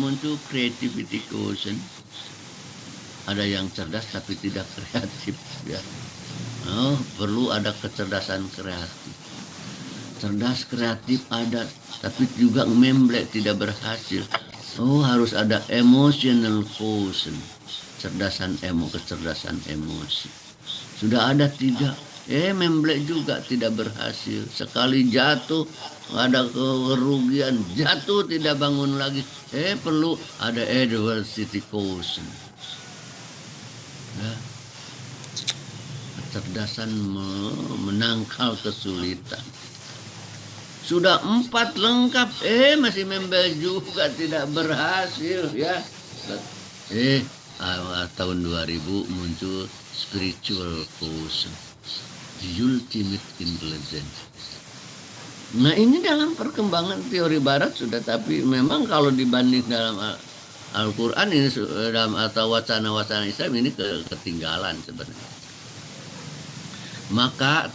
muncul creativity quotient. Ada yang cerdas tapi tidak kreatif, ya. Oh, perlu ada kecerdasan kreatif. Cerdas kreatif ada, tapi juga memblek tidak berhasil. Oh, harus ada emotional quotient. Kecerdasan emosi. Sudah ada 3, memblek juga tidak berhasil. Sekali jatuh ada kerugian, jatuh tidak bangun lagi. Perlu ada adversity quotient. Ya. Kecerdasan menangkal kesulitan. Sudah 4 lengkap, masih membel juga tidak berhasil, ya. Tahun 2000 muncul spiritual quotient, the ultimate intelligence. Nah, ini dalam perkembangan teori barat sudah, tapi memang kalau dibanding dalam Al-Quran ini atau wacana-wacana Islam ini ketinggalan sebenarnya. Maka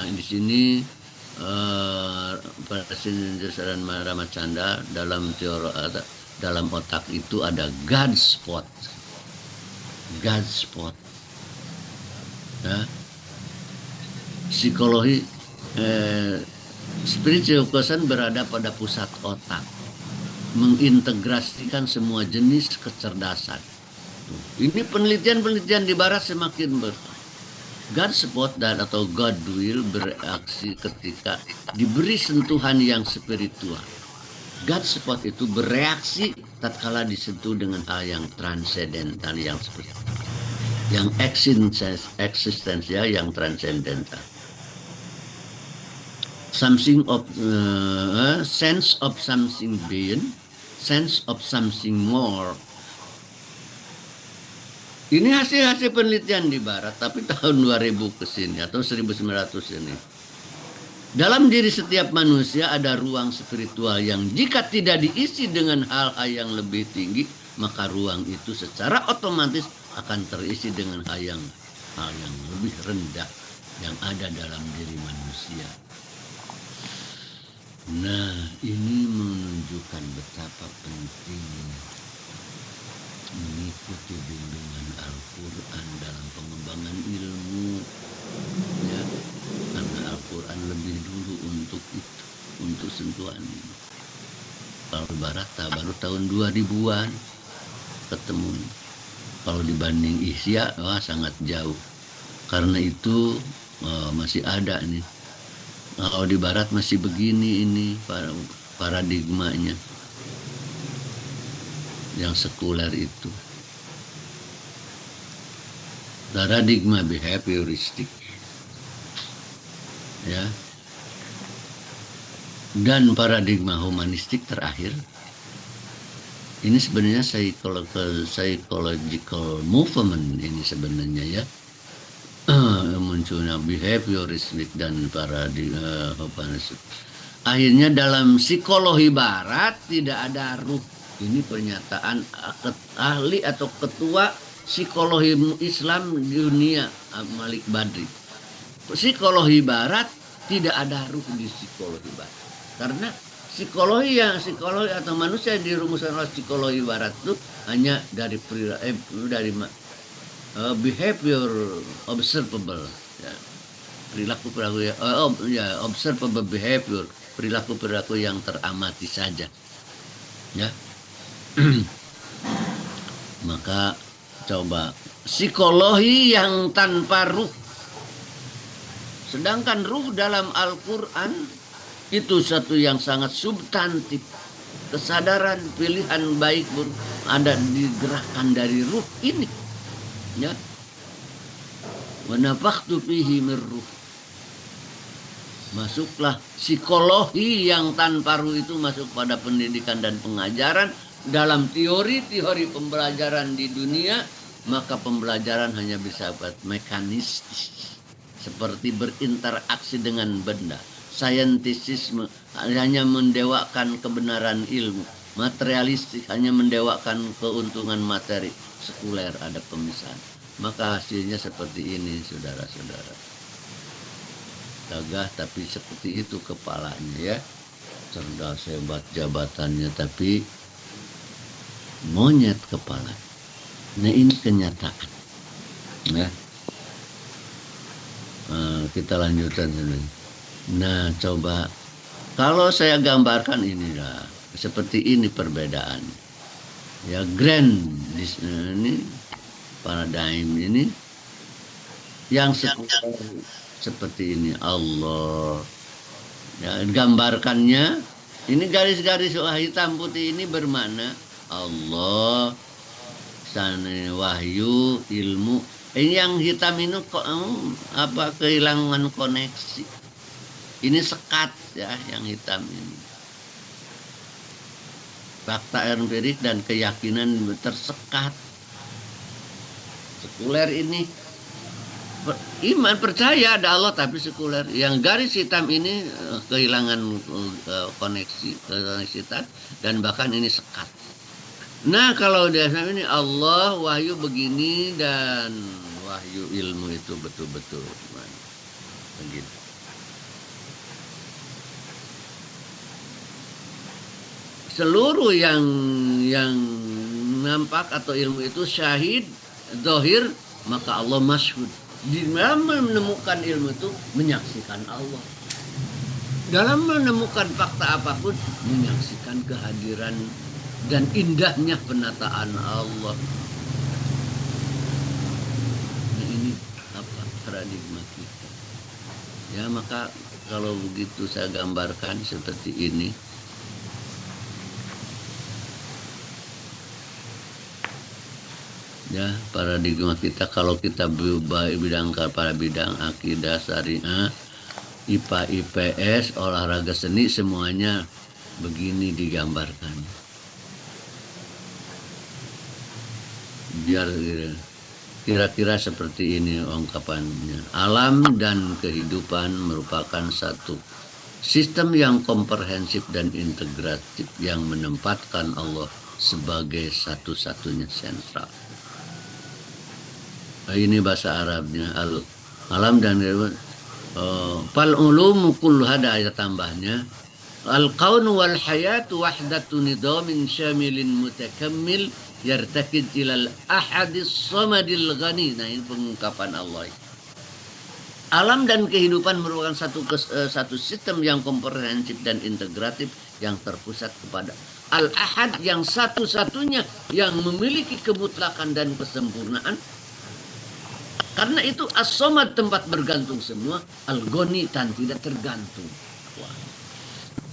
di sini Presiden Ramachandra dalam teori dalam otak itu ada God spot, ya. Psikologi spiritual quotient berada pada pusat otak, mengintegrasikan semua jenis kecerdasan. Ini penelitian di barat semakin God spot dan atau God will bereaksi ketika diberi sentuhan yang spiritual. God spot itu bereaksi tatkala disentuh dengan hal yang transendental, yang eksistensial, yang transendental. Something of sense of something beyond, sense of something more. Ini hasil penelitian di barat, tapi tahun 2000 ke sini atau 1900 ini. Dalam diri setiap manusia ada ruang spiritual yang jika tidak diisi dengan hal-hal yang lebih tinggi, maka ruang itu secara otomatis akan terisi dengan hal yang lebih rendah yang ada dalam diri manusia. Nah, ini menunjukkan betapa pentingnya mengikuti bimbingan Al-Quran dalam pengembangan ilmu, ya, karena Al-Quran lebih dulu untuk itu, untuk sentuhan ini. Kalau barat baru tahun 2000-an ketemu. Kalau dibanding Ihya, sangat jauh. Karena itu masih ada nih. Kalau di barat masih begini ini paradigmanya yang sekuler itu. Paradigma behavioristik, ya, dan paradigma humanistik terakhir. Ini sebenarnya psychological movement ini sebenarnya, ya. Munculnya behavioristik dan paradigma humanistik. Akhirnya dalam psikologi barat tidak ada ruh. Ini pernyataan ahli atau ketua psikologi Islam di dunia, Malik Badri. Psikologi barat tidak ada ruh di psikologi barat. Karena psikologi atau manusia yang dirumuskan oleh psikologi barat itu hanya dari behavior observable, ya. Perilaku observable behavior, perilaku yang teramati saja, ya. Maka coba psikologi yang tanpa ruh, sedangkan ruh dalam Al-Quran itu satu yang sangat substantif. Kesadaran pilihan baik ada digerakkan dari ruh ini, ya. Wa nafakhtu fihi min ruh. Masuklah psikologi yang tanpa ruh itu masuk pada pendidikan dan pengajaran. Dalam teori-teori pembelajaran di dunia, maka pembelajaran hanya bisa mekanistis, seperti berinteraksi dengan benda. saintisisme hanya mendewakan kebenaran ilmu, materialistik hanya mendewakan keuntungan materi, sekuler ada pemisahan. Maka hasilnya seperti ini, saudara-saudara. Gagah tapi seperti itu kepalanya ya. Cerdas, hebat jabatannya, tapi monyet kepala. Nah ini kenyataan. Nah, kita lanjutkan dulu. Nah coba kalau saya gambarkan inilah seperti ini perbedaan. Ya grand ini paradigm ini yang seperti ini Allah. Ya, gambarkannya ini garis-garis hitam putih ini bermakna Allah, sana wahyu, ilmu. Ini yang hitam ini kok apa kehilangan koneksi. Ini sekat ya yang hitam ini. Fakta empirik dan keyakinan tersekat. Sekuler ini iman percaya ada Allah tapi sekuler. Yang garis hitam ini kehilangan koneksi dan bahkan ini sekat. Nah kalau di Islam ini Allah wahyu begini dan wahyu ilmu itu betul-betul begitu. Seluruh yang nampak atau ilmu itu syahid, zahir, maka Allah masyhud. Di dalam menemukan ilmu itu menyaksikan Allah. Dalam menemukan fakta apapun menyaksikan kehadiran dan indahnya penataan Allah. Nah, ini apa paradigma kita. Ya maka kalau begitu saya gambarkan seperti ini. Ya paradigma kita kalau kita bidang pada bidang akidah syariah, IPA IPS, olahraga seni semuanya begini digambarkan. Biar kira-kira seperti ini ungkapannya. Alam dan kehidupan merupakan satu sistem yang komprehensif dan integratif yang menempatkan Allah sebagai satu-satunya sentral. Ini bahasa Arabnya alam dan fal ulum kulluha ada ayat tambahnya al kaun wal hayat wahdatu nidamin syamilin mutakammil yartakid ilal ahadis samadil ghani. Nah ini pengungkapan Allah. Alam dan kehidupan merupakan satu sistem yang komprehensif dan integratif yang terpusat kepada Al-Ahad yang satu-satunya yang memiliki kemutlakan dan kesempurnaan. Karena itu as-samad tempat bergantung semua, al-ghani dan tidak tergantung.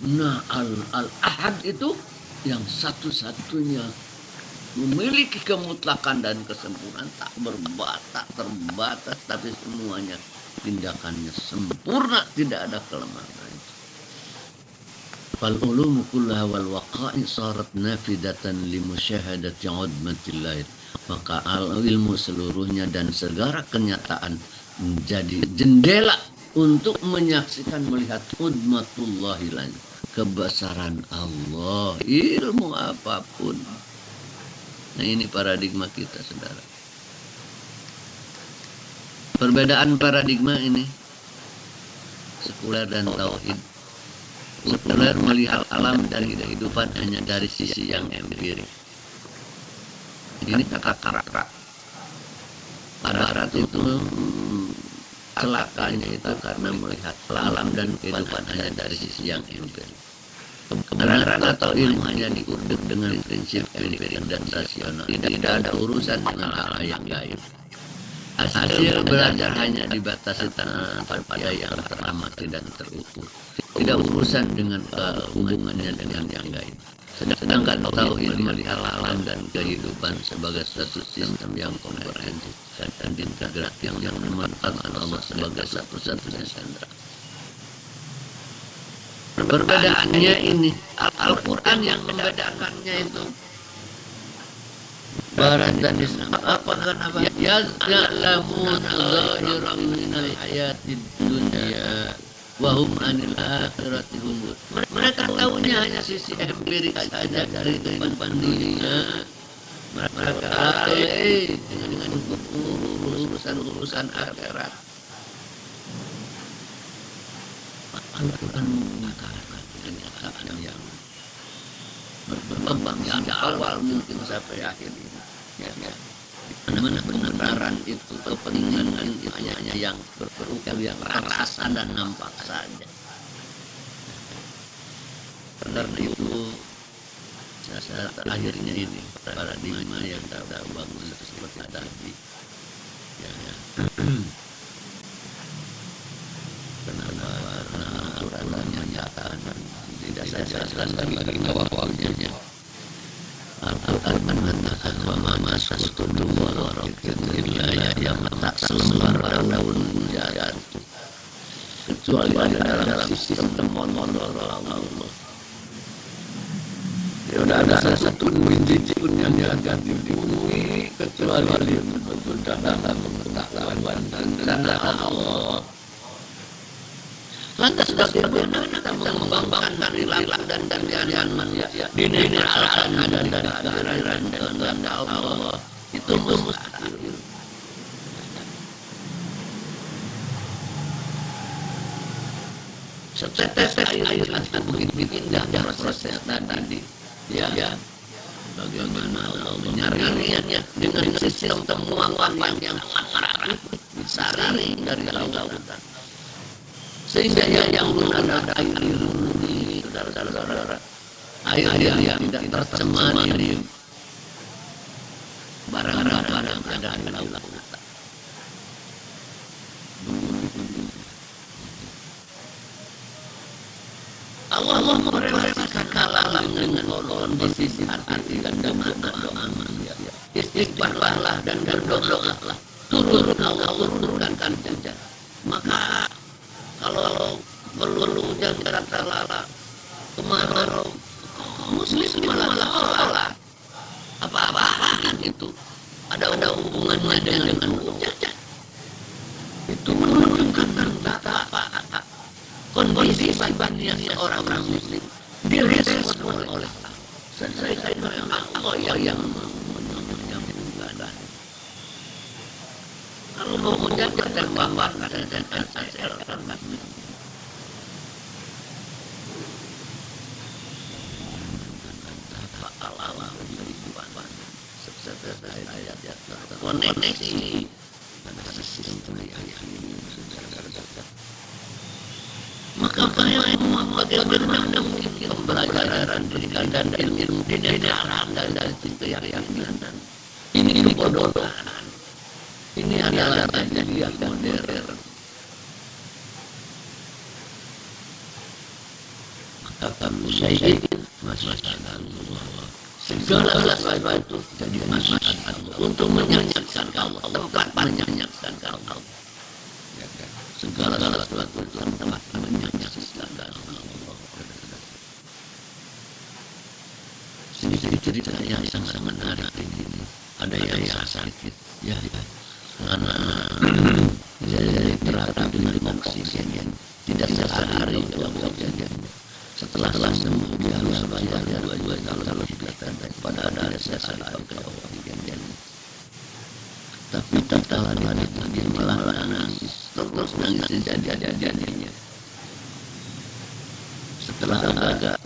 Nah al-ahad itu yang satu-satunya memiliki kemutlakan dan kesempurnaan, tak terbatas, tapi semuanya tindakannya sempurna, tidak ada kelemahan. Fal ulumu kullaha wal waqa'i sarat nafidatan li musyahadati 'udmatillah. Maka ilmu seluruhnya dan segala kenyataan menjadi jendela untuk menyaksikan melihat udmatullahi lain, kebesaran Allah, ilmu apapun. Nah ini paradigma kita saudara. Perbedaan paradigma ini sekuler dan tauhid. Sekuler melihat alam dan kehidupan hanya dari sisi yang empirik. Ini kata karakter. Barat itu celakanya itu karena melihat alam dan kehidupan hanya dari sisi yang empirik. Kebenaran atau ilmu hanya diukur dengan prinsip empirik dan rasional. Tidak ada urusan dengan hal yang gaib. Hasil belajar hanya dibatasi tanpa yang teramat dan terukur. Tidak urusan dengan hubungannya dengan yang gaib. Sedangkan tauhid melihat alam dan kehidupan sebagai satu sistem yang komprehensif dan integratif yang menempatkan Allah sebagai satu-satunya sentral. Perbedaannya ini Al-Quran yang membedakannya itu Barat dan Islam. Apakah ya'lamuna zahiran minal hayatid dunya Wahum anil akhirati hum. Mereka tahunya hanya sisi empirik saja dari kehidupan dunia. Mereka lalai dengan urusan akhirat. Al-Quran mengatakan kenyataan yang berkembang sejak awal mungkin sampai akhir ini. Ya. Mana kebenaran itu, kepentingan itu hanya yang berupa yang rasa dan nampak saja. Karena itu saya akhirnya ini paradigma yang tak bagus seperti tadi. Ya. Karena Al-Quran menyatakan tidak saya jelaskan lagi bahwa-bahwanya Al-Quran mengatakan wa ma masatu dua warahmatullahi yang tak selembar daun jatuh kecuali dalam sistem monolog Allah. Tidak ada satu biji pun yang akan dibunuhi kecuali betul dalam pengetahuan dan Allah. Lantas bagaimana kita mengembangkan perilaku dan kegiatan manusia dinetralkan dari kehadiran dan Allah itu mustahil. Setetes air akan begitu indah prosesnya tadi. Ya. Bagaimana Allah menyarinya dengan sistem temuan yang sangat disari dari lautan. Sehingga yang ada air ini, saudara-saudara, air yang tidak tercemar di barang-barang yang ada di lautan. Allah merelasikan alam dengan kondisi hati dan doa manusia. Istighfarlah dan berdoalah. Turun Allah turunkan hujan. Maka kalau perlu jangan terlala kemarau, muslim malah sholat. Apa-apaan itu ada hubungannya dengan hujan. Itu menunjukkan betapa kondisi batinnya seorang muslim direspon oleh Allah. Saya Allah yang menyampaikan. Kalau mau menjaga dan membanggakan dan SSL koneksi pada sistem ini. Maka bagaimana mungkin pembelajaran pendidikan dan ilmu di negara dan keyakinan ini kebodohan. Ini adalah kejadian modern. Maka kami yakin masalah segala sesuatu jadi masalah untuk menyanyikan Allah, tempat menyanyikan Allah. Segala sesuatu tempat menyanyikan Allah. Sedikit cerita yang sangat menarik ini. Ada yang sakit, ya. Karena jadi terapi dengan oksigen yang tidak sehari oksigen. Setelah sembuh dia harus bayar 2 juta pada ada sehari oksigen. Tapi tatkala dia malah nangis, terus nangis jadi-jadinya. Setelah agak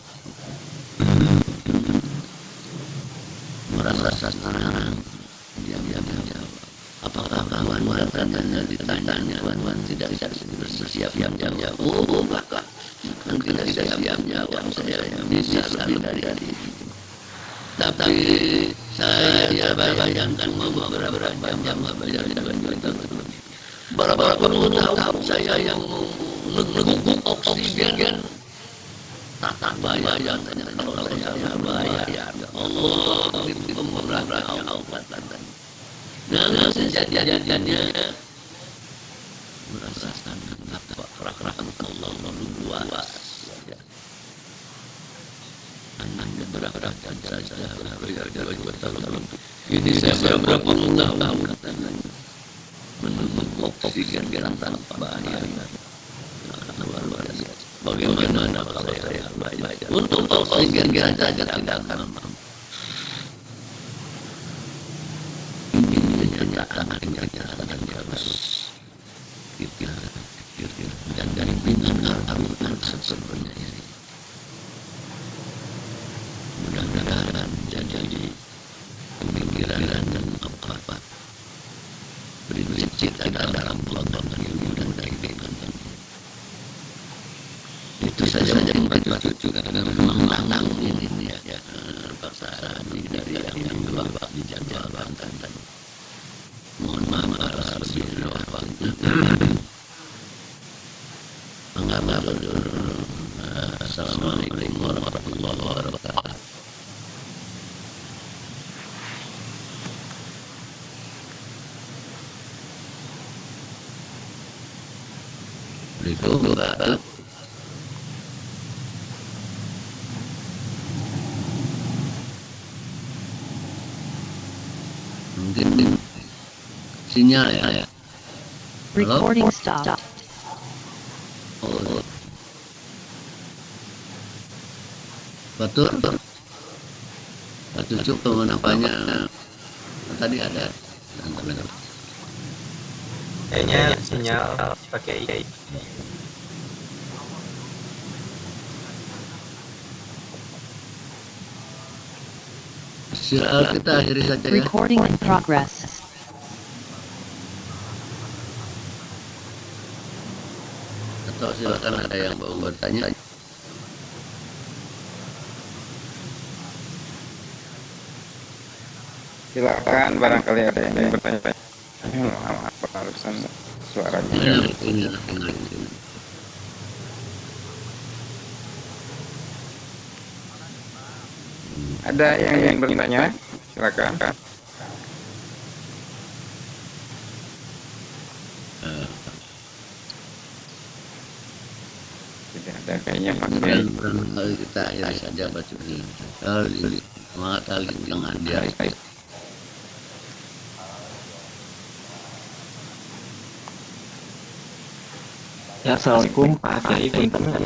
merasa senang, dia jawab. Apakah kawan katanya ditanya kawan tidak bersiap jawab. Oh maka kan tidak siap jawab, saya bisa lebih dari itu. Tapi saya bayangkan beberapa jam berapa perlu tahu saya yang mengguguk oksigen tak bayar kalau saya bayar. Allah itu pemurah Allah. Nah, sejadiannya merasakan rahmat Allah luas. Anaknya berangkat saja ini saya berapa puluh tahun katanya menunggu oksigen tanpa bayar. Bagaimana kalau saya baca untuk oksigen saja tidak mampu. Ini kenyataan yang harus kita pikirkan dan mendengar Al-Quran sebenarnya ini. Mudah-mudahan jadi pemikiran dan apa prinsip dalam kelompok ilmu dan kebaikan. Itu saja yang kita cucu karena memang tanggung ini ya paksaan dari yang bapak dijabarkan dan mohon maaf atas lebih waktunya. Assalamualaikum warahmatullahi wabarakatuh. Assalamualaikum. Mungkin sinyal ya. Recording stop. Oh. Betul. Betul cukup nampaknya tadi ada. Kayaknya sinyal pakai Silakan kita akhiri saja ya. Recording in progress. Atau silakan ada yang mau bertanya. Silakan barangkali ada yang ingin bertanya. Maaf, barusan suaranya. Ada yang ingin bertanya? Silakan. Tidak ada kayaknya pakai. Barangkali kita akhiri saja baca ini. Semangat kali yang ada. Ya, assalamualaikum Pak Kiai. Punten,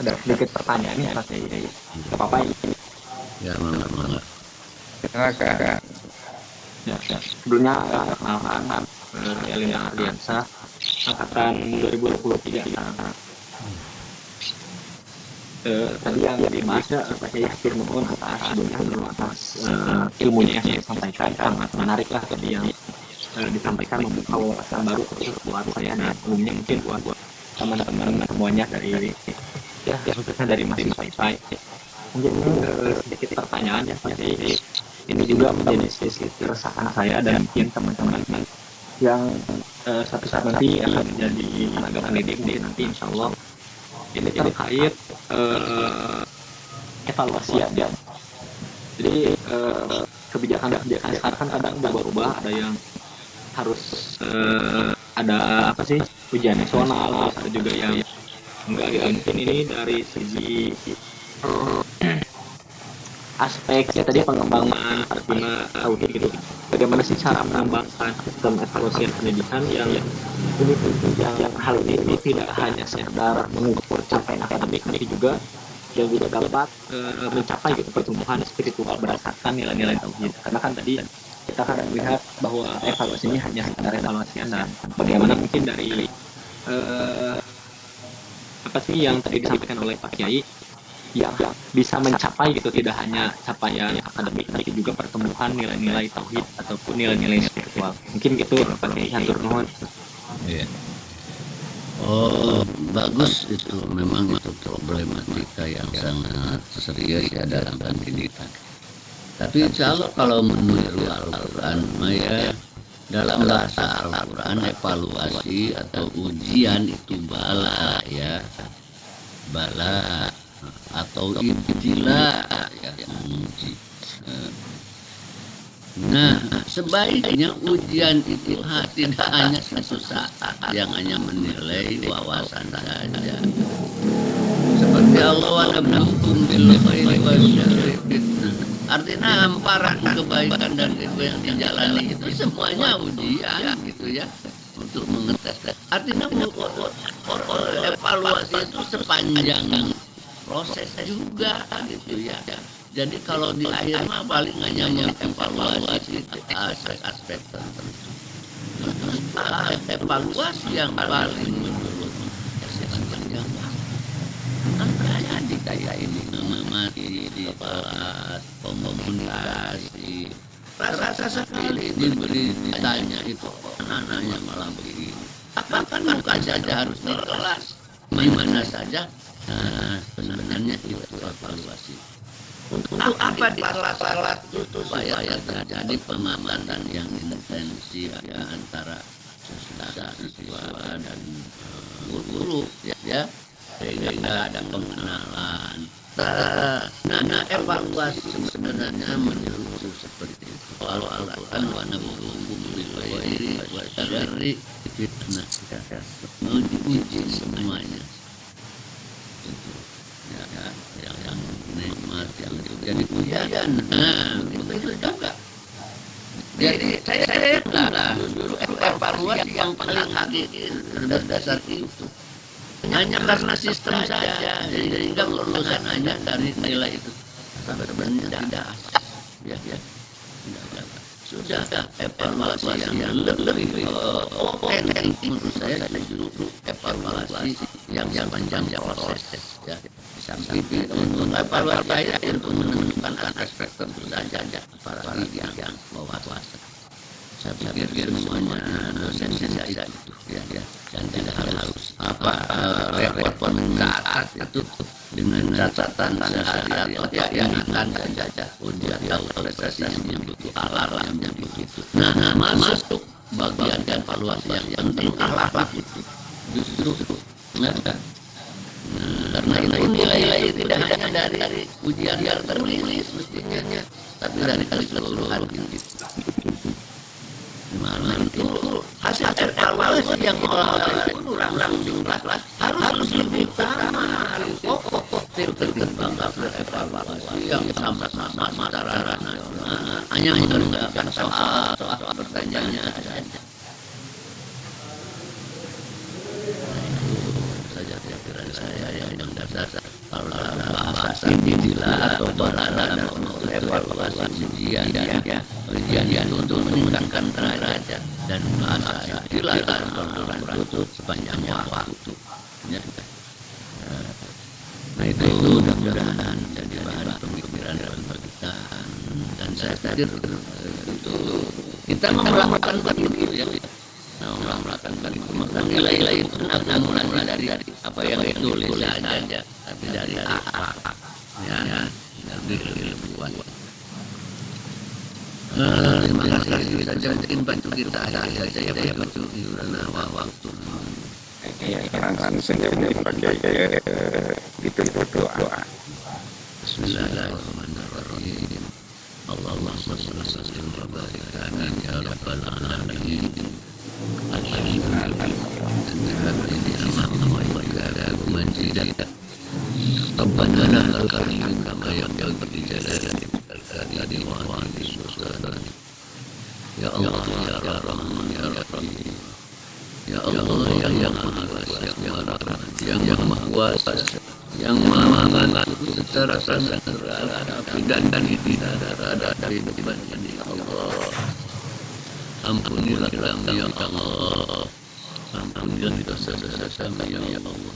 ada sedikit pertanyaan nih Pak Kiai. Gak apa-apa ya? Ya, mangga. Silakan. Ya. Sebelumnya perkenalkan Elina Ardiansa, angkatan 2023. Tadi yang dibahas Pak Kiai hampir mohon atas ilmunya yang disampaikan, sangat menarik lah tadi yang disampaikan, membuka wawasan baru buat saya dan umumnya mungkin buat teman-teman semuanya dari khususnya dari masing Pai. Mungkin sedikit pertanyaan ya Pak Kiai. Ini juga menjadi sedikit keresahan saya dan mungkin teman-teman yang satu saat nanti akan menjadi tenaga pendidik nanti insya Allah ini terkait evaluasi aja. Jadi kebijakan sekarang kan kadang berubah, ada yang harus ada apa sih ujian nasional, ada juga yang enggak ya. Mungkin ini dari segi aspek ya tadi pengembangan paradigma tauhid gitu. Bagaimana sih cara mengembangkan sistem evaluasi pendidikan yang ini yang hal ini tidak hanya sekedar mengukur capaian akademik, tapi juga yang juga dapat mencapai gitu pertumbuhan spiritual berdasarkan nilai-nilai tauhid. Karena kan tadi kita kadang melihat bahwa evaluasi ini hanya sekedar evaluasi, dan bagaimana mungkin dari apa sih yang tadi disampaikan oleh Pak Kiai yang bisa mencapai gitu, tidak hanya capaian akademik tapi juga pertumbuhan nilai-nilai tauhid ataupun nilai-nilai spiritual. Mungkin gitu Pak Kiai, hatur nuhun. Iya. Oh, bagus itu. Memang itu problematika yang sangat serius ya dalam pendidikan. Tapi insya Allah kalau meniru Al-Quran, ya dalam bahasa Al-Quran evaluasi atau ujian itu bala ya, bala atau ibtila ya, menguji. Nah, sebaiknya ujian itu tidak hanya satu saat yang hanya menilai wawasan saja. Seperti Allah wa'alamukum bil khairi wasyarri fitnah. Artinya hamparan kebaikan dan itu yang dijalani itu semuanya ujian gitu ya. untuk mengetes. Artinya evaluasi itu sepanjang proses juga gitu ya. Jadi kalau di akhir mah paling hanya mengevaluasi aspek tertentu. Evaluasi yang paling menurut sepanjang kan jadi kayak ini mati di kelas komunikasi rasa sekali diberi ditanya itu anak-anaknya malah begini kan bukan saja harus di kelas di mana saja. Nah sebenarnya itu evaluasi untuk apa di kelas itu supaya terjadi pemahaman yang intensif ya antara siswa dan guru ya sehingga ada pengenalan. Nah, evaluasi sebenarnya menyeluruh seperti itu. Kalau alasan warna buku dari fitnah mau diuji semuanya. Ya, yang nikmat yang juga dipujakan. Nah, begitu juga. Jadi saya dulu evaluasi yang paling hakiki berdasar itu. Hanya karena sistem saja, sehingga kelulusan hanya dari nilai itu. Sebenarnya tidak ya. Sudah evaluasi yang lebih otentik menurut saya justru evaluasi yang sepanjang proses ya. Sampai evaluasi untuk menentukan aspek tertentu saja apalagi yang wawasan. Saya pikir semuanya dosen saya itu ya dan tidak harus repot mencatat itu dengan catatan sehari ya ingatan saja dia tahu prestasinya butuh alarmnya begitu. Nah masuk bagian evaluasi yang penting akhlak itu justru karena itu nilai tidak hanya dari ujian yang tertulis mestinya tapi dari keseluruhan gitu. Mana itu hasil evaluasi yang kurang jumlah harus lebih utama pokok ketimbang hasil evaluasi yang sama-sama secara nasional hanya menggunakan soal pertanyaannya saja. Saja pikiran saya yang dasar kalau bahasa individual atau bahasa evaluasi ujian untuk meningkatkan derajat dan bahasa dilakukan itu sepanjang waktu. Nah itu mudah-mudahan jadi bahan pemikiran dalam kita dan saya pikir itu kita melakukan begitu ya. Melakukan begitu maka nilai itu mulai dari apa yang ditulis saja tapi dari akhlak ya lebih kuat. Terima kasih saja mungkin bantu kita saja ya begitu karena waktu. Jangan sendiri pakai gitu doa. Bismillahirrahmanirrahim. Allahumma shalli wa barik ya rabbal alamin. Rabbana la tu'akhidhna kama yanbaghi li ya Allah ya Rahman ya Rahim. Ya Allah yang Maha Kuasa yang Maha Kuasa yang Maha mengatur secara terhadap dan tidak ada kehidupan ini ya Allah. Ampunilah kami ya Allah. Ampunilah dosa-dosa kami ya Allah.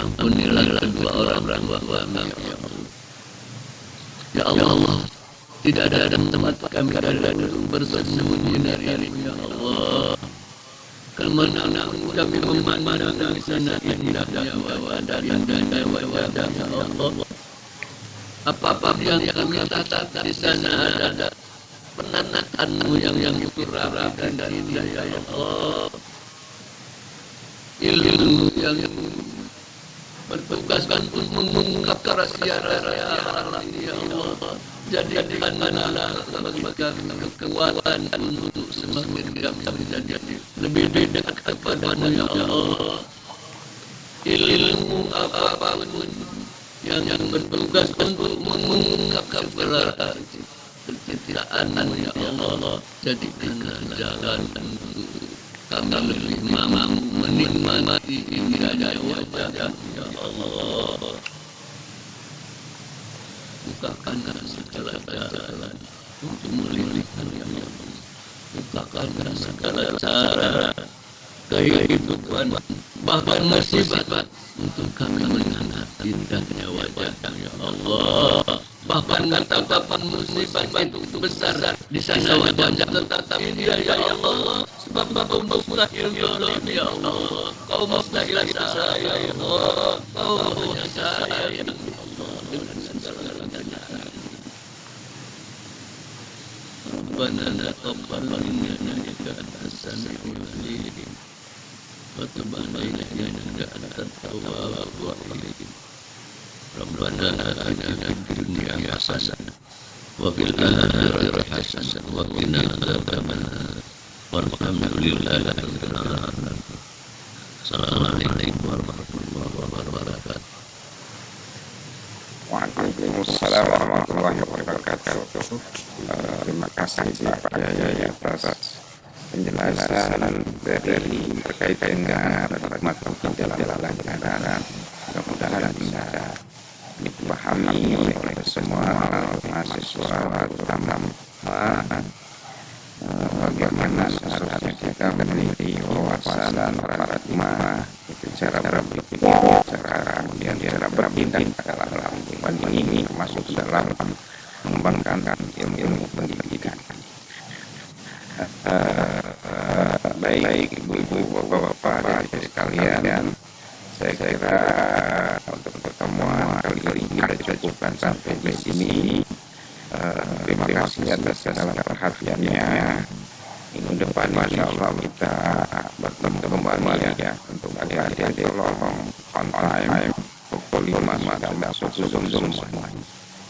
Ampunilah kedua orang tua kami ya Allah. Ya Allah, tidak ada tempat kami untuk bersembunyi dari-Mu ya Allah. Kemanapun kami memandang di sana indahnya wajah dan wajah ya Allah. Apa-apa yang kami tatap di sana ada penataanmu yang kurang dan indah ya Allah. Ilmu yang bertugas untuk mengungkap rahasia-rahasia Allah ya Allah. Jadikanlah bagi kami kekuatan untuk semakin kami menjadi lebih dekat kepada-Mu ya Allah. Ilmu apapun yang bertugas untuk mengungkap kebenaran ya Allah, jadikanlah jalan untuk kami lebih mampu menikmati indahnya wajah ya Allah. Bukakan segala jalan untuk melihatkan ya Allah. Bukakan segala cara kehidupan bahkan musibah untuk kami melihat indahnya wajah ya Allah. Bahkan katakan musibah itu besar di sana wajahnya tetap indah ya Allah. Sebab kau mustahil tolong ya Allah. Kau mustahil saya ya Allah. Kau hanya saya ya Allah dengan segala rencana. Rabbana la taqabbal minna innaka antas samiul alim. Wa tub alaina innaka antat tawwabur rahim. Rabbana atina fid dunya hasanah wa fil akhirati hasanah wa qina adzabannar. Walhamdulillahi rabbil alamin. Assalamualaikum warahmatullahi wabarakatuh. Waalaikumsalam warahmatullahi wabarakatuh. Terima kasih Pak Yaya atas penjelasan dari terkait dengan matematika dalam keadaan. Mudah-mudahan bisa dipahami oleh semua mahasiswa, terutama bagaimana seharusnya kita memiliki wawasan paradigma cara berpikir, kemudian cara bertindak dalam kehidupan ini, termasuk dalam mengembangkan ilmu pendidikan. Baik ibu-ibu, bapak-bapak sekalian, saya kira untuk pertemuan kali ini kita cukupkan sampai di sini. Terima kasih atas segala perhatiannya. Minggu depan insya Allah kita bertemu kembali ya. Untuk adik-adik tolong on time pukul 5 sudah masuk Zoom semua.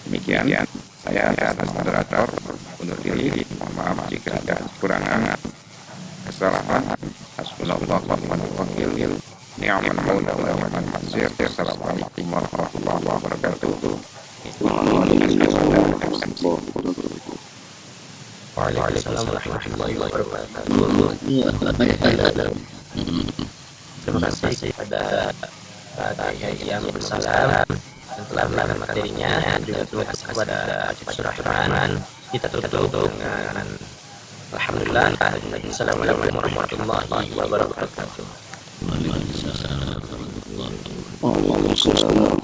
Demikian saya atas moderator undur diri. Mohon maaf jika ada kekurangan, kesalahan. Hasbunallah wa ni'mal wakil. Ni'mal maula wa ni'mal nasir. Assalamualaikum warahmatullahi wabarakatuh. Waalaikumsalam warahmatullahi wabarakatuh. Terima kasih kepada Pak Yaya Salam yang telah menerangkan materinya, dan juga terima kasih kepada Pak Surahman. Kita tutup dengan alhamdulillah. Assalamualaikum warahmatullahi wabarakatuh. Waalaikumsalam warahmatullahi wabarakatuh. Waalaikumsalam.